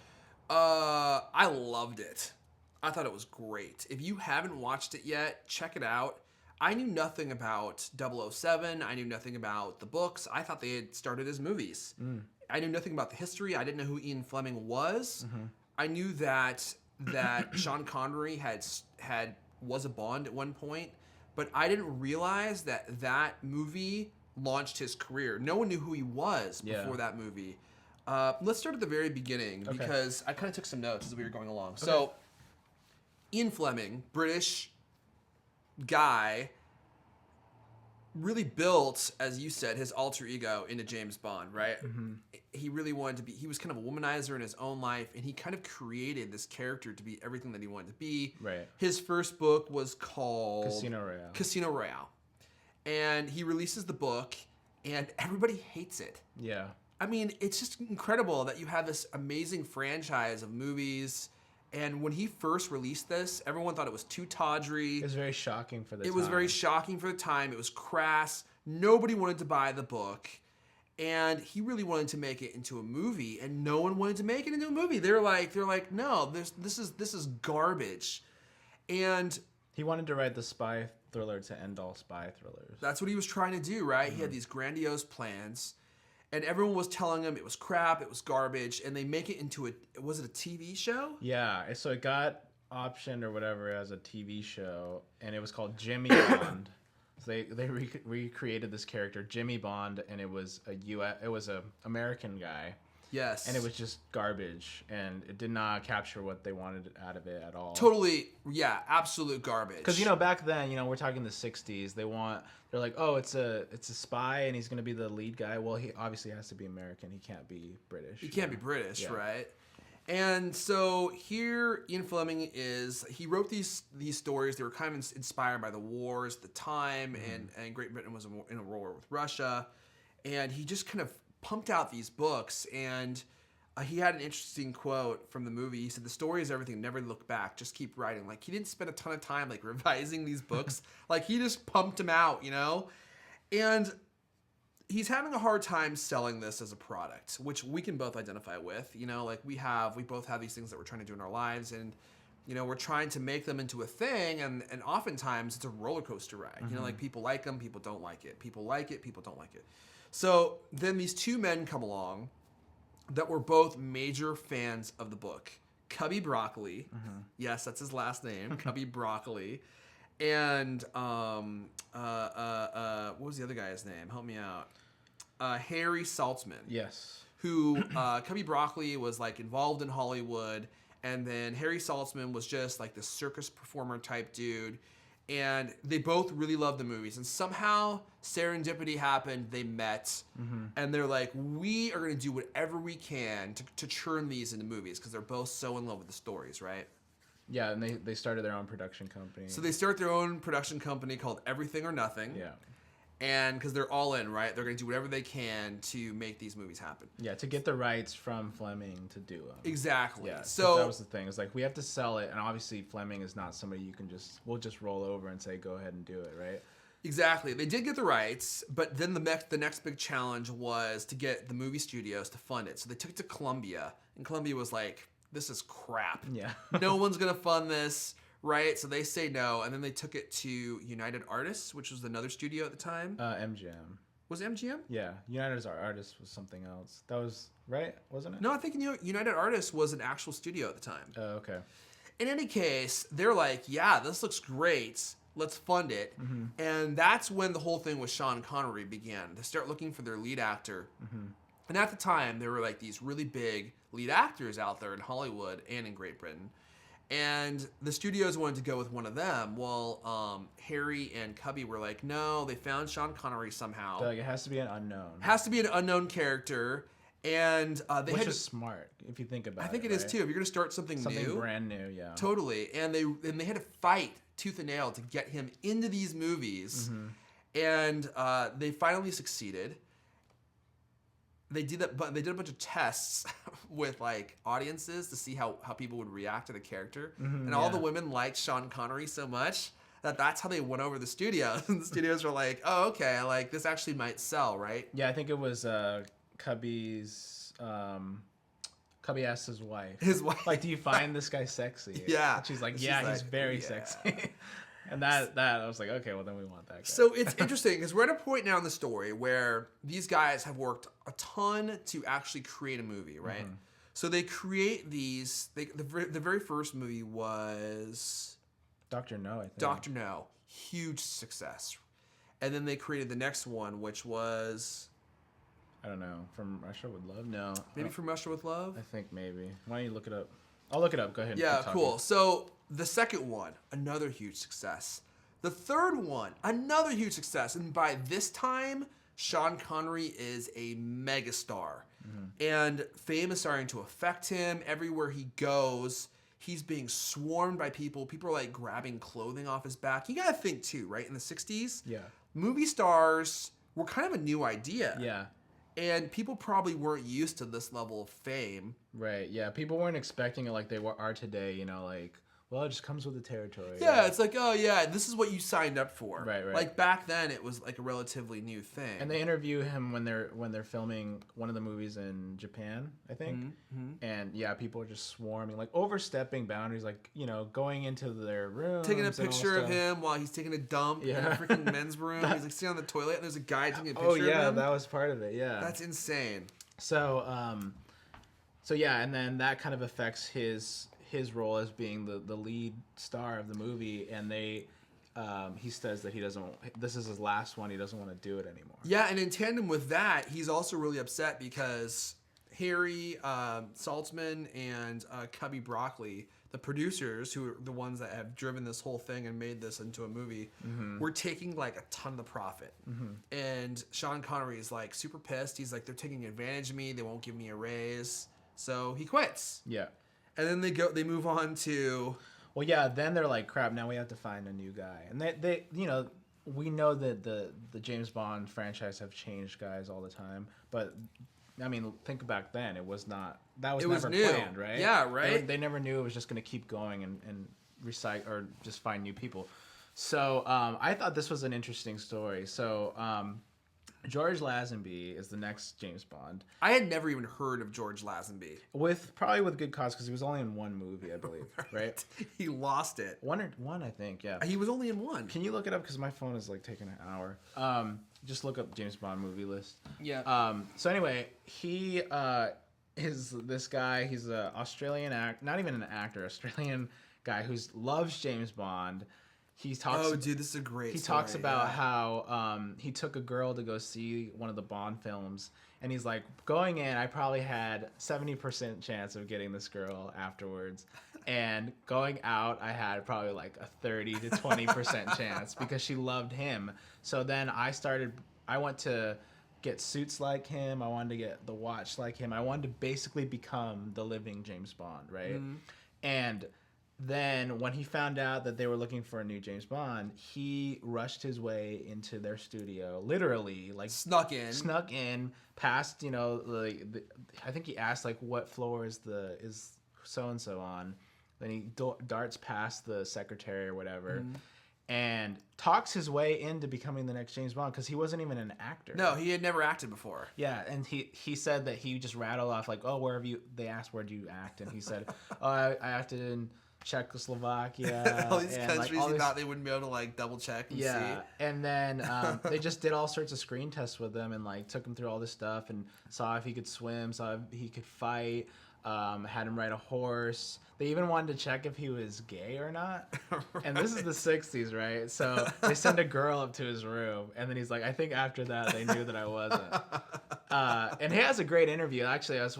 I loved it. I thought it was great. If you haven't watched it yet, check it out. I knew nothing about 007. I knew nothing about the books. I thought they had started as movies. I knew nothing about the history. I didn't know who Ian Fleming was. I knew that Sean Connery was a Bond at one point, but I didn't realize that movie launched his career. No one knew who he was before that movie. Let's start at the very beginning because I kind of took some notes as we were going along. So, Ian Fleming, British guy, really built, as you said, his alter ego into James Bond, right? He really wanted to be, he was kind of a womanizer in his own life, and he kind of created this character to be everything that he wanted to be. Right. His first book was called Casino Royale. And he releases the book, and everybody hates it. Yeah. I mean, it's just incredible that you have this amazing franchise of movies. And when he first released this, everyone thought it was too tawdry. It was very shocking for the time. It was very shocking for the time. It was crass. Nobody wanted to buy the book. And he really wanted to make it into a movie, and no one wanted to make it into a movie. They're like, no, this is garbage. And he wanted to write the spy thriller to end all spy thrillers. That's what he was trying to do, right? He had these grandiose plans. And everyone was telling him it was crap, it was garbage, and they make it into was it a TV show? Yeah, so it got optioned or whatever as a TV show, and it was called Jimmy Bond. So they recreated this character, Jimmy Bond, and it was a American guy. Yes. And it was just garbage, and it did not capture what they wanted out of it at all. Totally, yeah, absolute garbage. Because back then, we're talking the '60s. They're like, oh, it's a spy, and he's gonna be the lead guy. Well, he obviously has to be American. He can't be British. He can't be British, right? And so here, Ian Fleming he wrote these stories. They were kind of inspired by the wars at the time, and Great Britain was in a war with Russia, and he just kind of pumped out these books. And he had an interesting quote from the movie. He said, "The story is everything. Never look back. Just keep writing." Like, he didn't spend a ton of time like revising these books. Like, he just pumped them out, And he's having a hard time selling this as a product, which we can both identify with. Like, we both have these things that we're trying to do in our lives, and we're trying to make them into a thing, and oftentimes it's a roller coaster ride. Like, people like them, people don't like it. People like it, people don't like it. So then these two men come along that were both major fans of the book. Cubby Broccoli. Yes, that's his last name. Cubby Broccoli. And what was the other guy's name? Help me out. Harry Saltzman. Yes. Who Cubby Broccoli was like involved in Hollywood, and then Harry Saltzman was just like this circus performer type dude. And they both really loved the movies. And somehow serendipity happened. They met. And they're like, we are going to do whatever we can to churn these into movies, because they're both so in love with the stories, right? Yeah, and they started their own production company. So they start their own production company called Everything or Nothing. Yeah. And because they're all in, right? They're going to do whatever they can to make these movies happen. Yeah, to get the rights from Fleming to do them. Exactly. Yeah, So that was the thing. It's like we have to sell it, and obviously Fleming is not somebody you can we'll just roll over and say go ahead and do it, right? exactly, they did get the rights, but then the next big challenge was to get the movie studios to fund it. So they took it to Columbia, and Columbia was like, "This is crap. Yeah. No one's gonna fund this." Right, so they say no, and then they took it to United Artists, which was another studio at the time. MGM. Was it MGM? Yeah, United Artists was something else. That was right, wasn't it? No, I think United Artists was an actual studio at the time. Oh, okay. In any case, they're like, yeah, this looks great. Let's fund it. Mm-hmm. And that's when the whole thing with Sean Connery began. They start looking for their lead actor. Mm-hmm. And at the time, there were like these really big lead actors out there in Hollywood and in Great Britain. And the studios wanted to go with one of them. Well, Harry and Cubby were like, no, they found Sean Connery somehow. Like, it has to be an unknown. Has to be an unknown character. And they Which had is smart, if you think about it. I think it is right? too. If you're going to start something new. Brand new, yeah. Totally. And they had to fight tooth and nail to get him into these movies. Mm-hmm. And they finally succeeded. They did that, but they did a bunch of tests with like audiences to see how people would react to the character. And all the women liked Sean Connery so much that's how they won over the studios. And the studios were like, oh, okay, like this actually might sell, right? Yeah, I think it was Cubby's. Cubby asked his wife. His wife. Like, do you find this guy sexy? Yeah. And she's like, She's yeah, like, he's very yeah. sexy. And that I was like, okay, well then we want that guy. So it's interesting because we're at a point now in the story where these guys have worked a ton to actually create a movie, right? So they create these. The very first movie was Dr. No, I think. Dr. No, huge success, and then they created the next one, which was I don't know. From Russia with Love? No. maybe From Russia with Love. I think maybe. Why don't you look it up? I'll look it up. Go ahead. Yeah, keep talking. cool. So the second one, another huge success. The third one, another huge success. And by this time, Sean Connery is a megastar. And fame is starting to affect him. Everywhere he goes, he's being swarmed by people. People are like grabbing clothing off his back. You gotta think too, right? In the 60s, Yeah. movie stars were kind of a new idea. Yeah. And people probably weren't used to this level of fame. Right. Yeah. People weren't expecting it like they are today. You know, like, well, it just comes with the territory. Yeah, it's like, oh yeah, this is what you signed up for. Right, right. Like back then, it was like a relatively new thing. And they interview him when they're filming one of the movies in Japan, I think. And yeah, people are just swarming, like overstepping boundaries, like, you know, going into their room, taking a picture of him while he's taking a dump in a Yeah. freaking men's room. He's like sitting on the toilet, and there's a guy taking a picture Oh of yeah, him. that was part of it. Yeah. That's insane. So so yeah, and then that kind of affects his role as being the lead star of the movie, and he says that this is his last one, he doesn't want to do it anymore. Yeah, and in tandem with that, he's also really upset because Harry Saltzman and Cubby Broccoli, the producers who are the ones that have driven this whole thing and made this into a movie, were taking like a ton of the profit. And Sean Connery is like super pissed. He's like, they're taking advantage of me. They won't give me a raise. So he quits. Yeah. And then they move on to Well, yeah, then they're like, crap, now we have to find a new guy. And they you know, we know that the James Bond franchise have changed guys all the time, but I mean, think back then, it was never new. planned, right? Yeah, right. They never knew it was just going to keep going and recycle or just find new people. So I thought this was an interesting story. So George Lazenby is the next James Bond. I had never even heard of George Lazenby. Probably with good cause, because he was only in one movie, I believe, right? He lost it. One, I think, yeah. He was only in one. Can you look it up? Because my phone is like taking an hour. Just look up James Bond movie list. Yeah. So anyway, he is this guy. He's an Australian not even an actor, Australian guy who loves James Bond. He talks. Oh, dude, this is a great. He story, talks about yeah. how he took a girl to go see one of the Bond films, and he's like, going in, I probably had 70% chance of getting this girl afterwards, and going out, I had probably like a 30 to 20% chance because she loved him. So then I went to get suits like him. I wanted to get the watch like him. I wanted to basically become the living James Bond, right? And then when he found out that they were looking for a new James Bond, he rushed his way into their studio, literally, like Snuck in, past, you know, I think he asked like what floor is so and so on. Then he darts past the secretary or whatever. And talks his way into becoming the next James Bond because he wasn't even an actor. No, he had never acted before. Yeah, and he said that he just rattled off like, oh, where have you? They asked where do you act, and he said, oh, I acted in Czechoslovakia. All these and, countries like, all he this, thought they wouldn't be able to like double check and see. And then they just did all sorts of screen tests with him and like took him through all this stuff and saw if he could swim, saw if he could fight. Had him ride a horse. They even wanted to check if he was gay or not. Right. And this is the 60s, right? So they send a girl up to his room, and then he's like, I think after that they knew that I wasn't. And he has a great interview. Actually, I was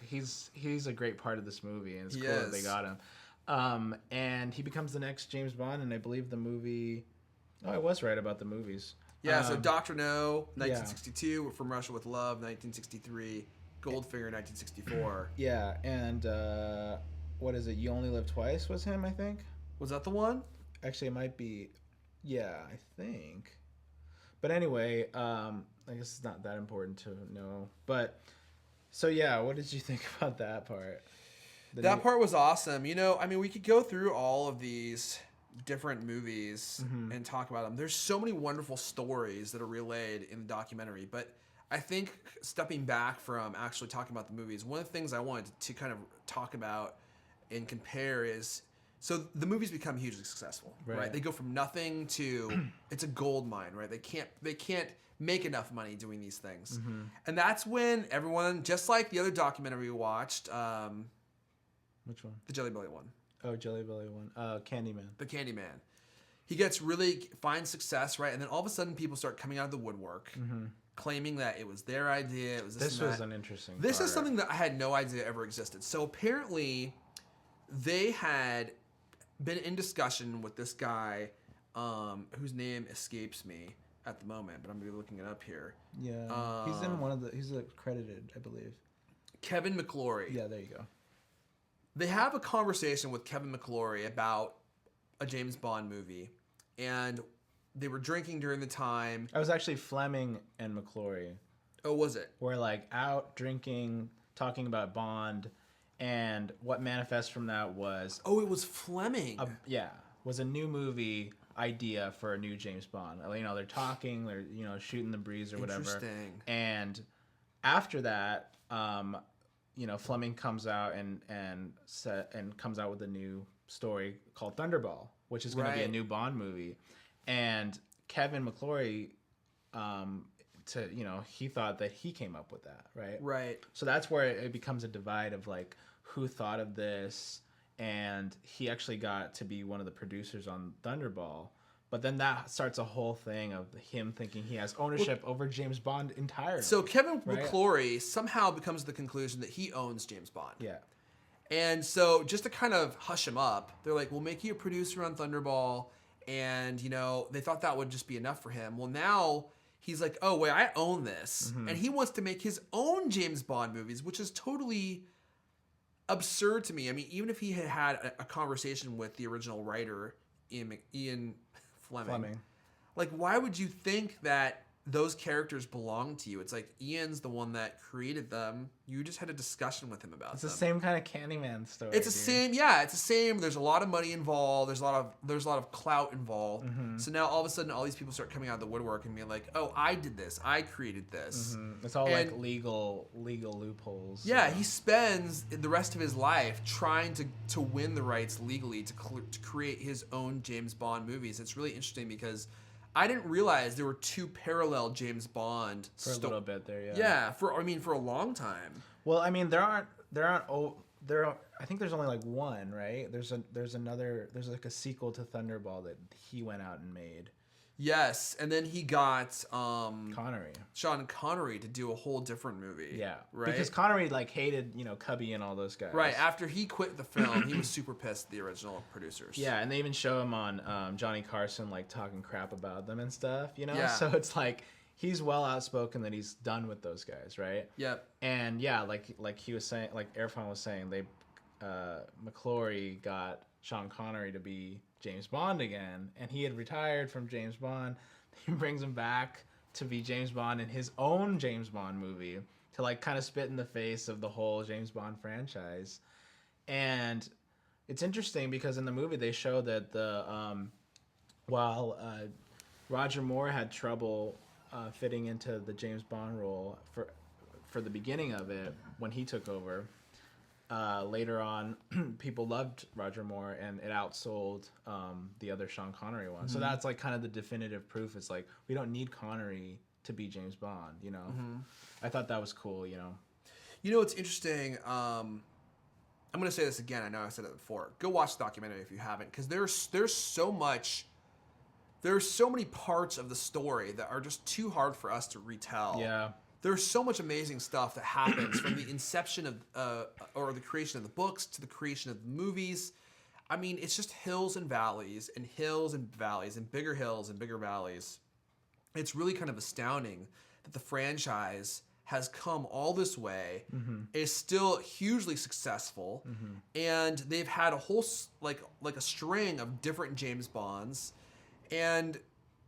he's a great part of this movie, and it's cool that they got him. And he becomes the next James Bond, and I believe the movie... Oh, I was right about the movies. Yeah, so Dr. No, 1962, From Russia with Love, 1963... Goldfinger, 1964. Yeah, and what is it? You Only Live Twice was him, I think. Was that the one? Actually, it might be. Yeah, I think. But anyway, I guess it's not that important to know. But so yeah, what did you think about that part? That part was awesome. You know, I mean, we could go through all of these different movies and talk about them. There's so many wonderful stories that are relayed in the documentary, but I think stepping back from actually talking about the movies, one of the things I wanted to kind of talk about and compare is, so the movies become hugely successful, right? They go from nothing to it's a gold mine, right? They can't make enough money doing these things, and that's when everyone, just like the other documentary we watched, which one? The Jelly Belly one. Oh, Jelly Belly one. Candyman. The Candyman. He finds success, right? And then all of a sudden, people start coming out of the woodwork. Claiming that it was their idea. It was this was an interesting This is something that I had no idea ever existed. So apparently, they had been in discussion with this guy, whose name escapes me at the moment, but I'm gonna be looking it up here. Yeah, he's in he's credited, I believe. Kevin McClory. Yeah, there you go. They have a conversation with Kevin McClory about a James Bond movie, and they were drinking during the time. I was actually Fleming and McClory. Oh, was it? We're like out drinking, talking about Bond, and what manifests from that was... Oh, it was Fleming. Was a new movie idea for a new James Bond. You know, they're talking, they're, you know, shooting the breeze or whatever. Interesting. And after that, you know, Fleming comes out and comes out with a new story called Thunderball, which is going to be a new Bond movie. And Kevin McClory, he thought that he came up with that, right? Right. So that's where it becomes a divide of like, who thought of this? And he actually got to be one of the producers on Thunderball. But then that starts a whole thing of him thinking he has ownership over James Bond entirely. So Kevin McClory somehow becomes to the conclusion that he owns James Bond. Yeah. And so just to kind of hush him up, they're like, we'll make you a producer on Thunderball. And, you know, they thought that would just be enough for him. Well, now he's like, oh, wait, I own this. And he wants to make his own James Bond movies, which is totally absurd to me. I mean, even if he had had a conversation with the original writer, Ian Fleming, like, why would you think that those characters belong to you? It's like Ian's the one that created them. You just had a discussion with him about them. It's the same kind of Candyman story. It's the same, it's the same. There's a lot of money involved. There's a lot of clout involved. So now all of a sudden, all these people start coming out of the woodwork and being like, "Oh, I did this. I created this." It's all like legal loopholes. Yeah, he spends the rest of his life trying to win the rights legally to create his own James Bond movies. It's really interesting because I didn't realize there were two parallel James Bond for a little bit there. Yeah, for a long time. Well, I mean, there aren't. I think there's only like one, right? There's like a sequel to Thunderball that he went out and made. Yes, and then he got Sean Connery to do a whole different movie. Yeah, right. Because Connery like hated, you know, Cubby and all those guys. Right after he quit the film, he was super pissed at the original producers. Yeah, and they even show him on Johnny Carson like talking crap about them and stuff. You know, Yeah. So it's like he's well outspoken that he's done with those guys, right? Yep. And yeah, like he was saying, like Erfan was saying, they McClory got Sean Connery to be James Bond again, and he had retired from James Bond. He brings him back to be James Bond in his own James Bond movie to like kind of spit in the face of the whole James Bond franchise. And it's interesting because in the movie they show that while Roger Moore had trouble fitting into the James Bond role for the beginning of it when he took over. Later on, people loved Roger Moore, and it outsold the other Sean Connery one. So that's like kind of the definitive proof. It's like we don't need Connery to be James Bond. You know, I thought that was cool. You know, It's interesting. I'm gonna say this again. I know I said it before. Go watch the documentary if you haven't, because there's so much. There's so many parts of the story that are just too hard for us to retell. yeah. There's so much amazing stuff that happens from the inception of, or the creation of the books to the creation of the movies. I mean, it's just hills and valleys and hills and valleys and bigger hills and bigger valleys. It's really kind of astounding that the franchise has come all this way, is still hugely successful, and they've had a whole, like a string of different James Bonds. And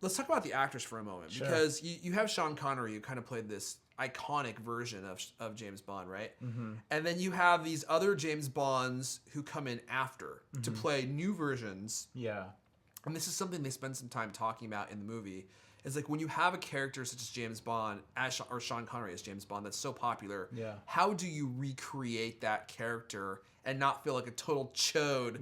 let's talk about the actors for a moment, because you have Sean Connery, who kind of played this iconic version of James Bond, right? And then you have these other James Bonds who come in after to play new versions. Yeah. And this is something they spend some time talking about in the movie. It's like when you have a character such as James Bond, or Sean Connery as James Bond, that's so popular, how do you recreate that character and not feel like a total chode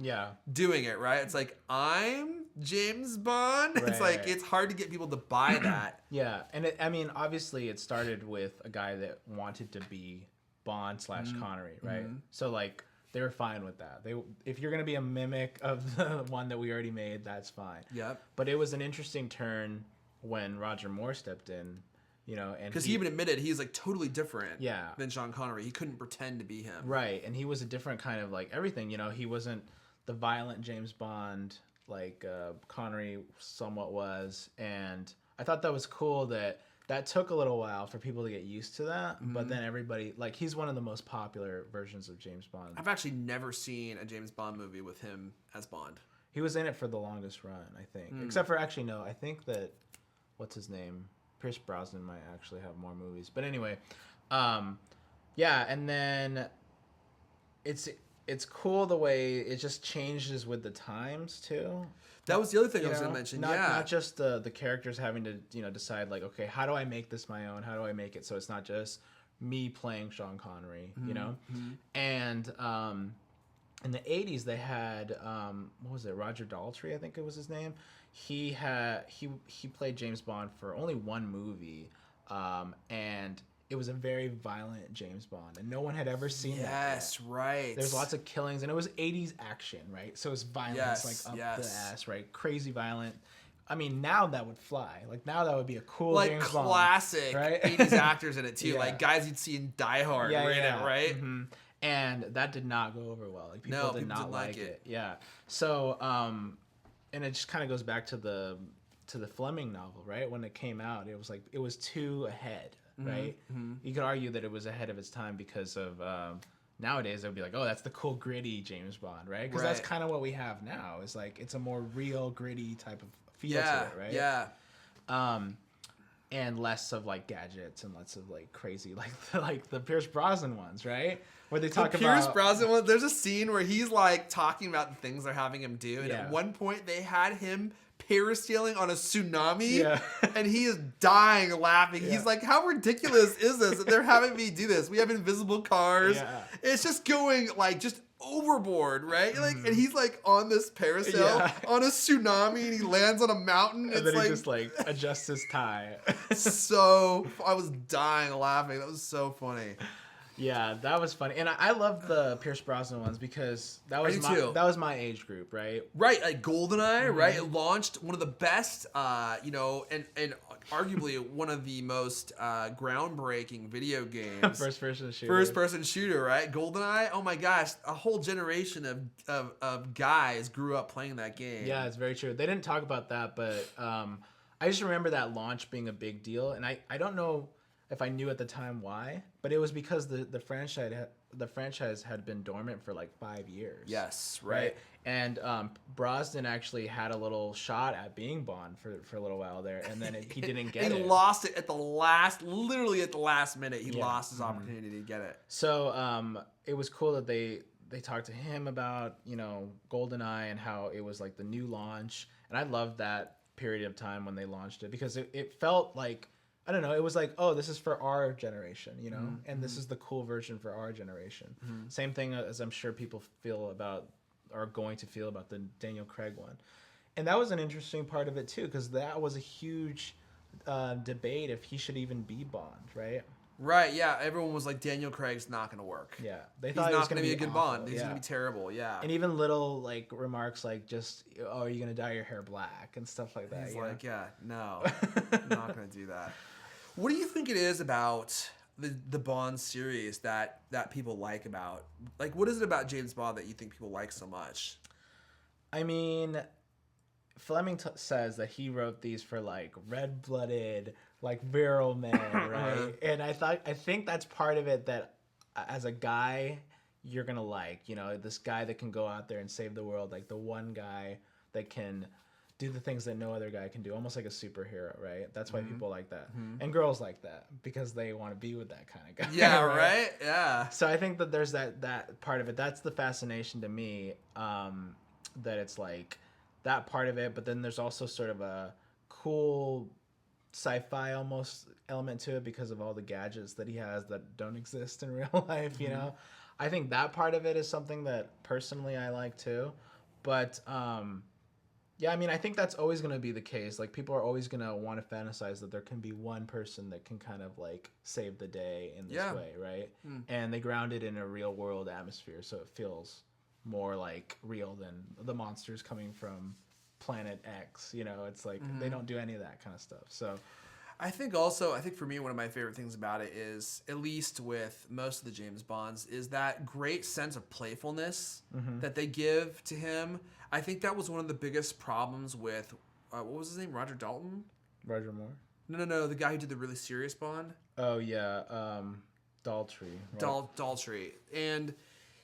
doing it, right? It's like, I'm James Bond. It's like, it's hard to get people to buy that. Yeah, and I mean, obviously it started with a guy that wanted to be Bond / Connery, right? So like, they were fine with that. If you're gonna be a mimic of the one that we already made, that's fine. Yep. But it was an interesting turn when Roger Moore stepped in, you know, and because he even admitted he's like totally different Yeah. than Sean Connery. He couldn't pretend to be him. Right, and he was a different kind of like everything, you know. He wasn't the violent James Bond like Connery somewhat was, and I thought that was cool that took a little while for people to get used to that, but then everybody, like, he's one of the most popular versions of James Bond. I've actually never seen a James Bond movie with him as Bond. He was in it for the longest run, I think. Except for, actually, no, I think that, what's his name? Pierce Brosnan might actually have more movies. But anyway, yeah, and then it's cool the way it just changes with the times, too. That was the other thing I was going to mention. Not just the characters having to, you know, decide like, okay, how do I make this my own? How do I make it so it's not just me playing Sean Connery, you know? And in the 80s they had what was it? Roger Daltrey, I think it was his name. He played James Bond for only one movie, and it was a very violent James Bond, and no one had ever seen that. Yes, right. There's lots of killings, and it was 80s action, right? So it's violence, like up the ass, right? Crazy violent. I mean, now that would fly. Like, now that would be a cool like James classic Bond, right? 80s actors in it, too. Like, guys you'd see in Die Hard were in it, right? And that did not go over well. Like, people did not like it. Yeah. So, and it just kind of goes back to the Fleming novel, right? When it came out, it was like, it was too ahead. Right? You could argue that it was ahead of its time because of nowadays it would be like, oh, that's the cool gritty James Bond, right? Because that's kind of what we have now. Is like, it's a more real gritty type of feel to it, right? Yeah. And less of like gadgets and less of like crazy like the Pierce Brosnan ones, right? Where they talk about Pierce Brosnan one. There's a scene where he's like talking about the things they're having him do, and at one point they had him parasailing on a tsunami, and he is dying laughing. He's like, how ridiculous is this that they're having me do this? We have invisible cars. It's just going like just overboard, right? Like, and he's like on this parasail on a tsunami, and he lands on a mountain. And then he just like adjusts his tie. So I was dying laughing. That was so funny. Yeah, that was funny, and I love the Pierce Brosnan ones because that was my age group, right? Right, like GoldenEye, right? It launched one of the best, you know, and arguably one of the most groundbreaking video games. First person shooter, right? GoldenEye. Oh my gosh, a whole generation of guys grew up playing that game. Yeah, it's very true. They didn't talk about that, but I just remember that launch being a big deal, and I don't know if I knew at the time why, but it was because the the franchise had been dormant for like 5 years. Yes, right. And Brosnan actually had a little shot at being Bond for a little while there, and then he didn't get it. He lost it at the literally at the last minute. He lost his opportunity to get it. So it was cool that they talked to him about, GoldenEye and how it was like the new launch. And I loved that period of time when they launched it, because it felt like, I don't know, it was like, oh, this is for our generation, and this is the cool version for our generation. Same thing as I'm sure people are going to feel about the Daniel Craig one. And that was an interesting part of it too, because that was a huge debate if he should even be Bond, right? Right, yeah. Everyone was like, Daniel Craig's not going to work. Yeah. He's not going to be a good Bond. He's going to be terrible, yeah. And even little, like, remarks like just, oh, are you going to dye your hair black and stuff like that. He's like, yeah, no, I'm not going to do that. What do you think it is about the Bond series that people like about? Like, what is it about James Bond that you think people like so much? I mean, Fleming says that he wrote these for, like, red-blooded, like, virile men, right? And I think that's part of it, that as a guy, you're gonna like, this guy that can go out there and save the world, like the one guy that can do the things that no other guy can do, almost like a superhero, right? That's why people like that. And girls like that, because they want to be with that kind of guy. Yeah, right? Yeah. So I think that there's that part of it. That's the fascination to me, that it's like that part of it, but then there's also sort of a cool sci-fi almost element to it because of all the gadgets that he has that don't exist in real life, I think that part of it is something that personally I like too. But yeah, I mean, I think that's always going to be the case. Like, people are always going to want to fantasize that there can be one person that can kind of like save the day in this way, right? And they ground it in a real world atmosphere, so it feels more like real than the monsters coming from Planet X. It's like they don't do any of that kind of stuff. So I think for me, one of my favorite things about it is, at least with most of the James Bonds, is that great sense of playfulness that they give to him. I think that was one of the biggest problems with, what was his name? Roger Dalton? Roger Moore? No, the guy who did the really serious Bond. Oh, yeah. Daltrey. Right? Daltrey. And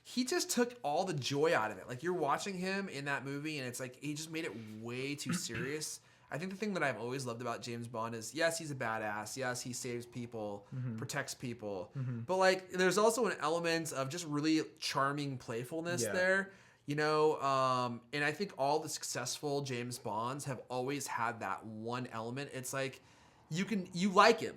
he just took all the joy out of it. Like, you're watching him in that movie, and it's like he just made it way too serious. I think the thing that I've always loved about James Bond is, yes, he's a badass. Yes, he saves people, protects people. But, like, there's also an element of just really charming playfulness there. And I think all the successful James Bonds have always had that one element. It's like, you like him,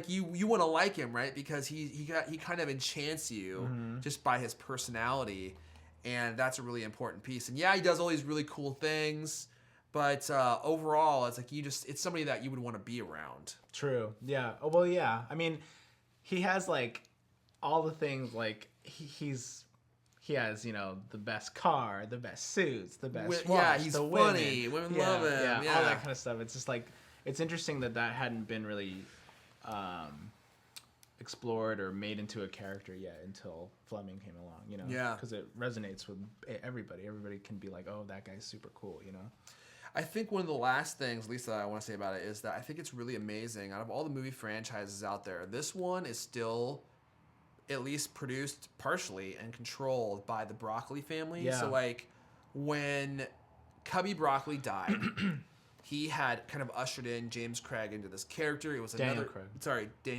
you want to like him, right? Because he kind of enchants you just by his personality, and that's a really important piece. And yeah, he does all these really cool things, but overall, it's like it's somebody that you would want to be around. True. Yeah. Oh, well, yeah. I mean, he has like all the things. Like he has, the best car, the best suits, the best watch, yeah, he's funny. Women love him. Yeah, all that kind of stuff. It's just like, it's interesting that hadn't been really explored or made into a character yet until Fleming came along, Yeah. Because it resonates with everybody. Everybody can be like, oh, that guy's super cool, I think one of the last things, at least that I want to say about it, is that I think it's really amazing. Out of all the movie franchises out there, this one is still at least produced partially and controlled by the Broccoli family. Yeah. So, like, when Cubby Broccoli died, he had kind of ushered in James Craig into this character. It was Daniel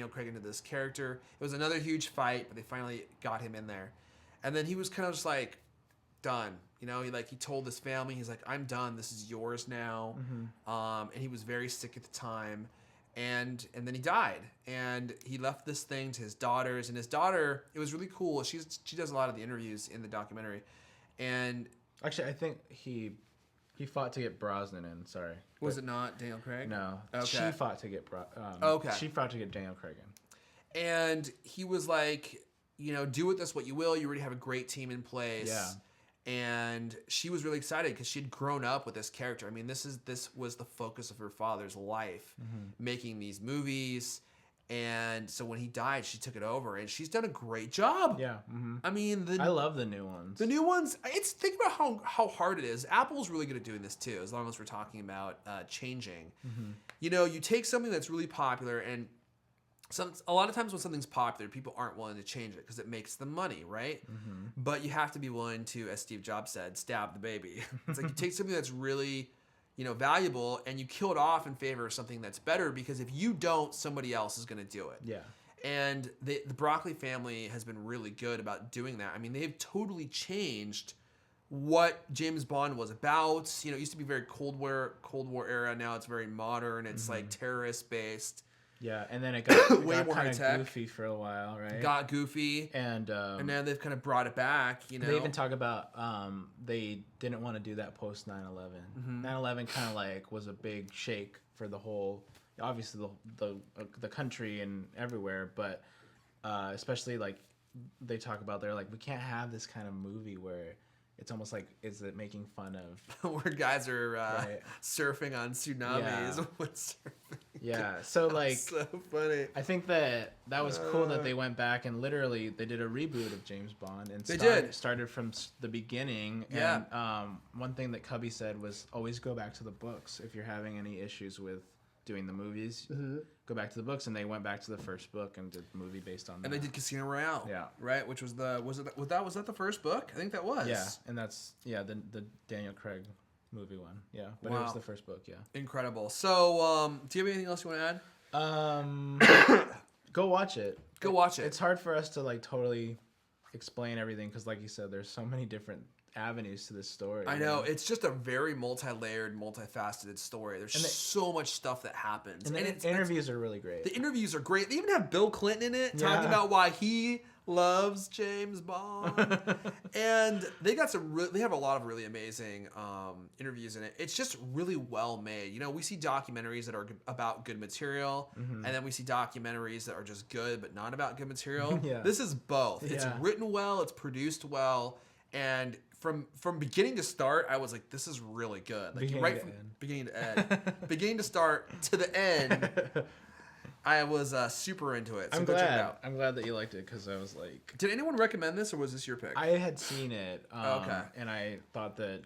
Craig into this character. It was another huge fight, but they finally got him in there. And then he was kind of just like, done. He told his family, he's like, I'm done. This is yours now. And he was very sick at the time. And then he died. And he left this thing to his daughters. And his daughter, it was really cool. She does a lot of the interviews in the documentary. And actually, I think he fought to get Brosnan in. Sorry. Was it not Daniel Craig? No. Okay. She fought to get She fought to get Daniel Craig in. And he was like, do with this what you will. You already have a great team in place. Yeah. And she was really excited because she'd grown up with this character. I mean, this was the focus of her father's life, making these movies. And so when he died, she took it over, and she's done a great job. Yeah. I mean, I love the new ones. The new ones, think about how hard it is. Apple's really good at doing this too, as long as we're talking about changing. You take something that's really popular, and a lot of times when something's popular, people aren't willing to change it because it makes them money, right? Mm-hmm. But you have to be willing to, as Steve Jobs said, stab the baby. It's like you take something that's really, valuable and you kill it off in favor of something that's better, because if you don't, somebody else is going to do it. Yeah. And the Broccoli family has been really good about doing that. I mean, they've totally changed what James Bond was about. It used to be very Cold War era. Now it's very modern. It's like terrorist based. Yeah, and then it got Way more kind of high-tech. goofy for a while, right? Got goofy. And now they've kind of brought it back, They even talk about they didn't want to do that post 9/11. 9/11 kind of like was a big shake for the whole, obviously the country and everywhere, but especially like they talk about, they're like, we can't have this kind of movie where it's almost like, is it making fun of where guys are Right. surfing on tsunamis Yeah. with surfing. Yeah, so like So funny. I think that was cool that they went back and literally they did a reboot of James Bond and They started from the beginning. Yeah. And one thing that Cubby said was always go back to the books if you're having any issues with doing the movies. Go back to the books, and they went back to the first book and did the movie based on that. And they did Casino Royale. Yeah. Right, which was was that the first book? I think that was. Yeah, and that's the Daniel Craig movie one. Yeah, but it Wow. was the first book. Yeah. Incredible. So, do you have anything else you want to add? Go watch it. Go watch it. It's hard for us to like totally explain everything because, like you said, there's so many different avenues to this story. I know, it's just a very multi-layered, multifaceted story. There's so much stuff that happens, And the interviews are really great. The interviews are great. They even have Bill Clinton in it talking about why he loves James Bond, and they have a lot of really amazing interviews in it. It's just really well made. We see documentaries that are about good material, and then we see documentaries that are just good but not about good material. Yeah. This is both. It's Yeah. written well, it's produced well, and from beginning to start, I was like, this is really good. Like beginning to end, beginning to start to the end. I was super into it. So I'm go check it glad. out. I'm glad that you liked it because I was like, Did anyone recommend this, or was this your pick? I had seen it. Okay. And I thought that,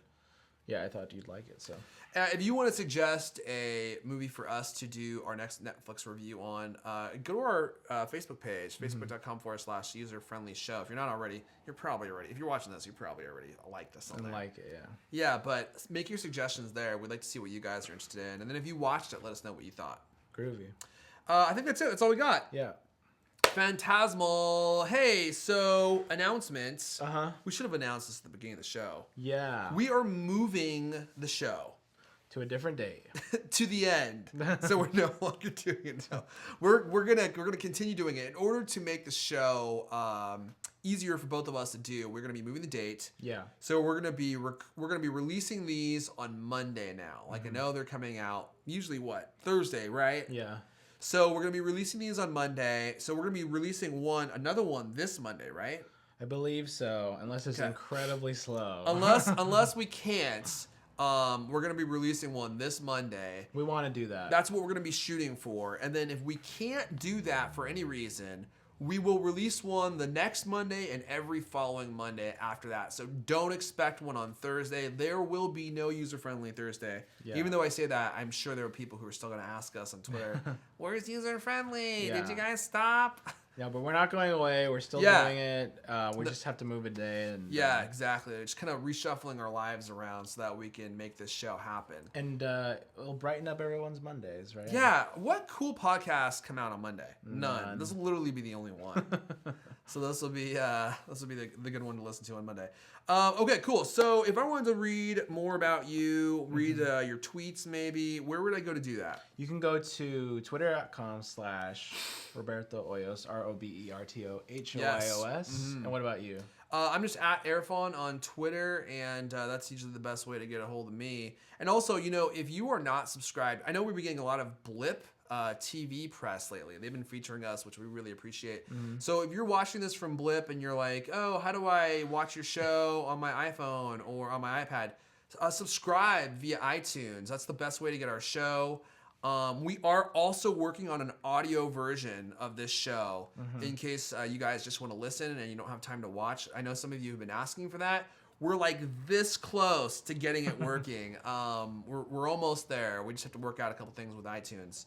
I thought you'd like it. So If you want to suggest a movie for us to do our next Netflix review on, go to our Facebook page, facebook.com/user-friendly show. If you're not already, you're probably already. If you're watching this, you probably already like this on there. like it, yeah. Yeah, but make your suggestions there. We'd like to see what you guys are interested in. And then if you watched it, let us know what you thought. Groovy. I think that's it. That's all we got. Yeah. Phantasmal. Hey, so announcements. Uh-huh. We should have announced this at the beginning of the show. Yeah. We are moving the show to a different day. to the end, so we're no longer doing it now. We're gonna continue doing it in order to make the show easier for both of us to do. We're gonna be moving the date. Yeah. So we're gonna be releasing these on Monday now. Like I know they're coming out usually Thursday, right? Yeah. So we're gonna be releasing these on Monday. So we're gonna be releasing another one this Monday, right? I believe so, unless it's incredibly slow. Unless we can't. We're gonna be releasing one this Monday. We want to do that. That's what we're gonna be shooting for. And then if we can't do that for any reason, we will release one the next Monday and every following Monday after that. So don't expect one on Thursday. There will be no user-friendly Thursday. Yeah. Even though I say that, I'm sure there are people who are still gonna ask us on Twitter, "Where's user-friendly? Yeah. Did you guys stop?" Yeah, but we're not going away. We're still doing it. We just have to move a day. And Yeah, exactly. Just kind of reshuffling our lives around so that we can make this show happen. And it'll brighten up everyone's Mondays, right? Yeah. What cool podcasts come out on Monday? None. This will literally be the only one. So this will be the good one to listen to on Monday. Okay, cool. So if I wanted to read more about you, read your tweets maybe, where would I go to do that? You can go to twitter.com/Roberto Hoyos, RobertoHoyos. Yes. And what about you? I'm just at Airfon on Twitter, and that's usually the best way to get a hold of me. And also, if you are not subscribed, I know we've been getting a lot of Blip TV press lately. They've been featuring us, which we really appreciate. So if you're watching this from Blip and you're like, oh, how do I watch your show on my iPhone or on my iPad? Subscribe via iTunes. That's the best way to get our show. We are also working on an audio version of this show in case you guys just want to listen and you don't have time to watch. I know some of you have been asking for that. We're like this close to getting it working. We're almost there. We just have to work out a couple things with iTunes.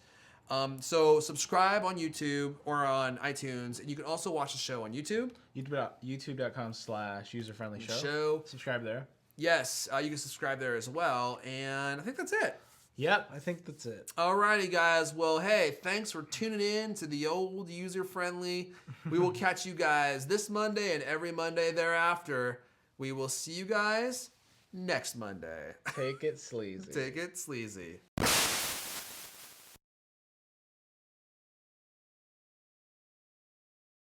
So subscribe on YouTube or on iTunes, and you can also watch the show on YouTube. YouTube.com/user-friendly-show. Subscribe there. Yes, you can subscribe there as well. And I think that's it. Yep, I think that's it. Alrighty, guys. Well, hey, thanks for tuning in to the old user-friendly. We will catch you guys this Monday and every Monday thereafter. We will see you guys next Monday. Take it sleazy. Take it sleazy.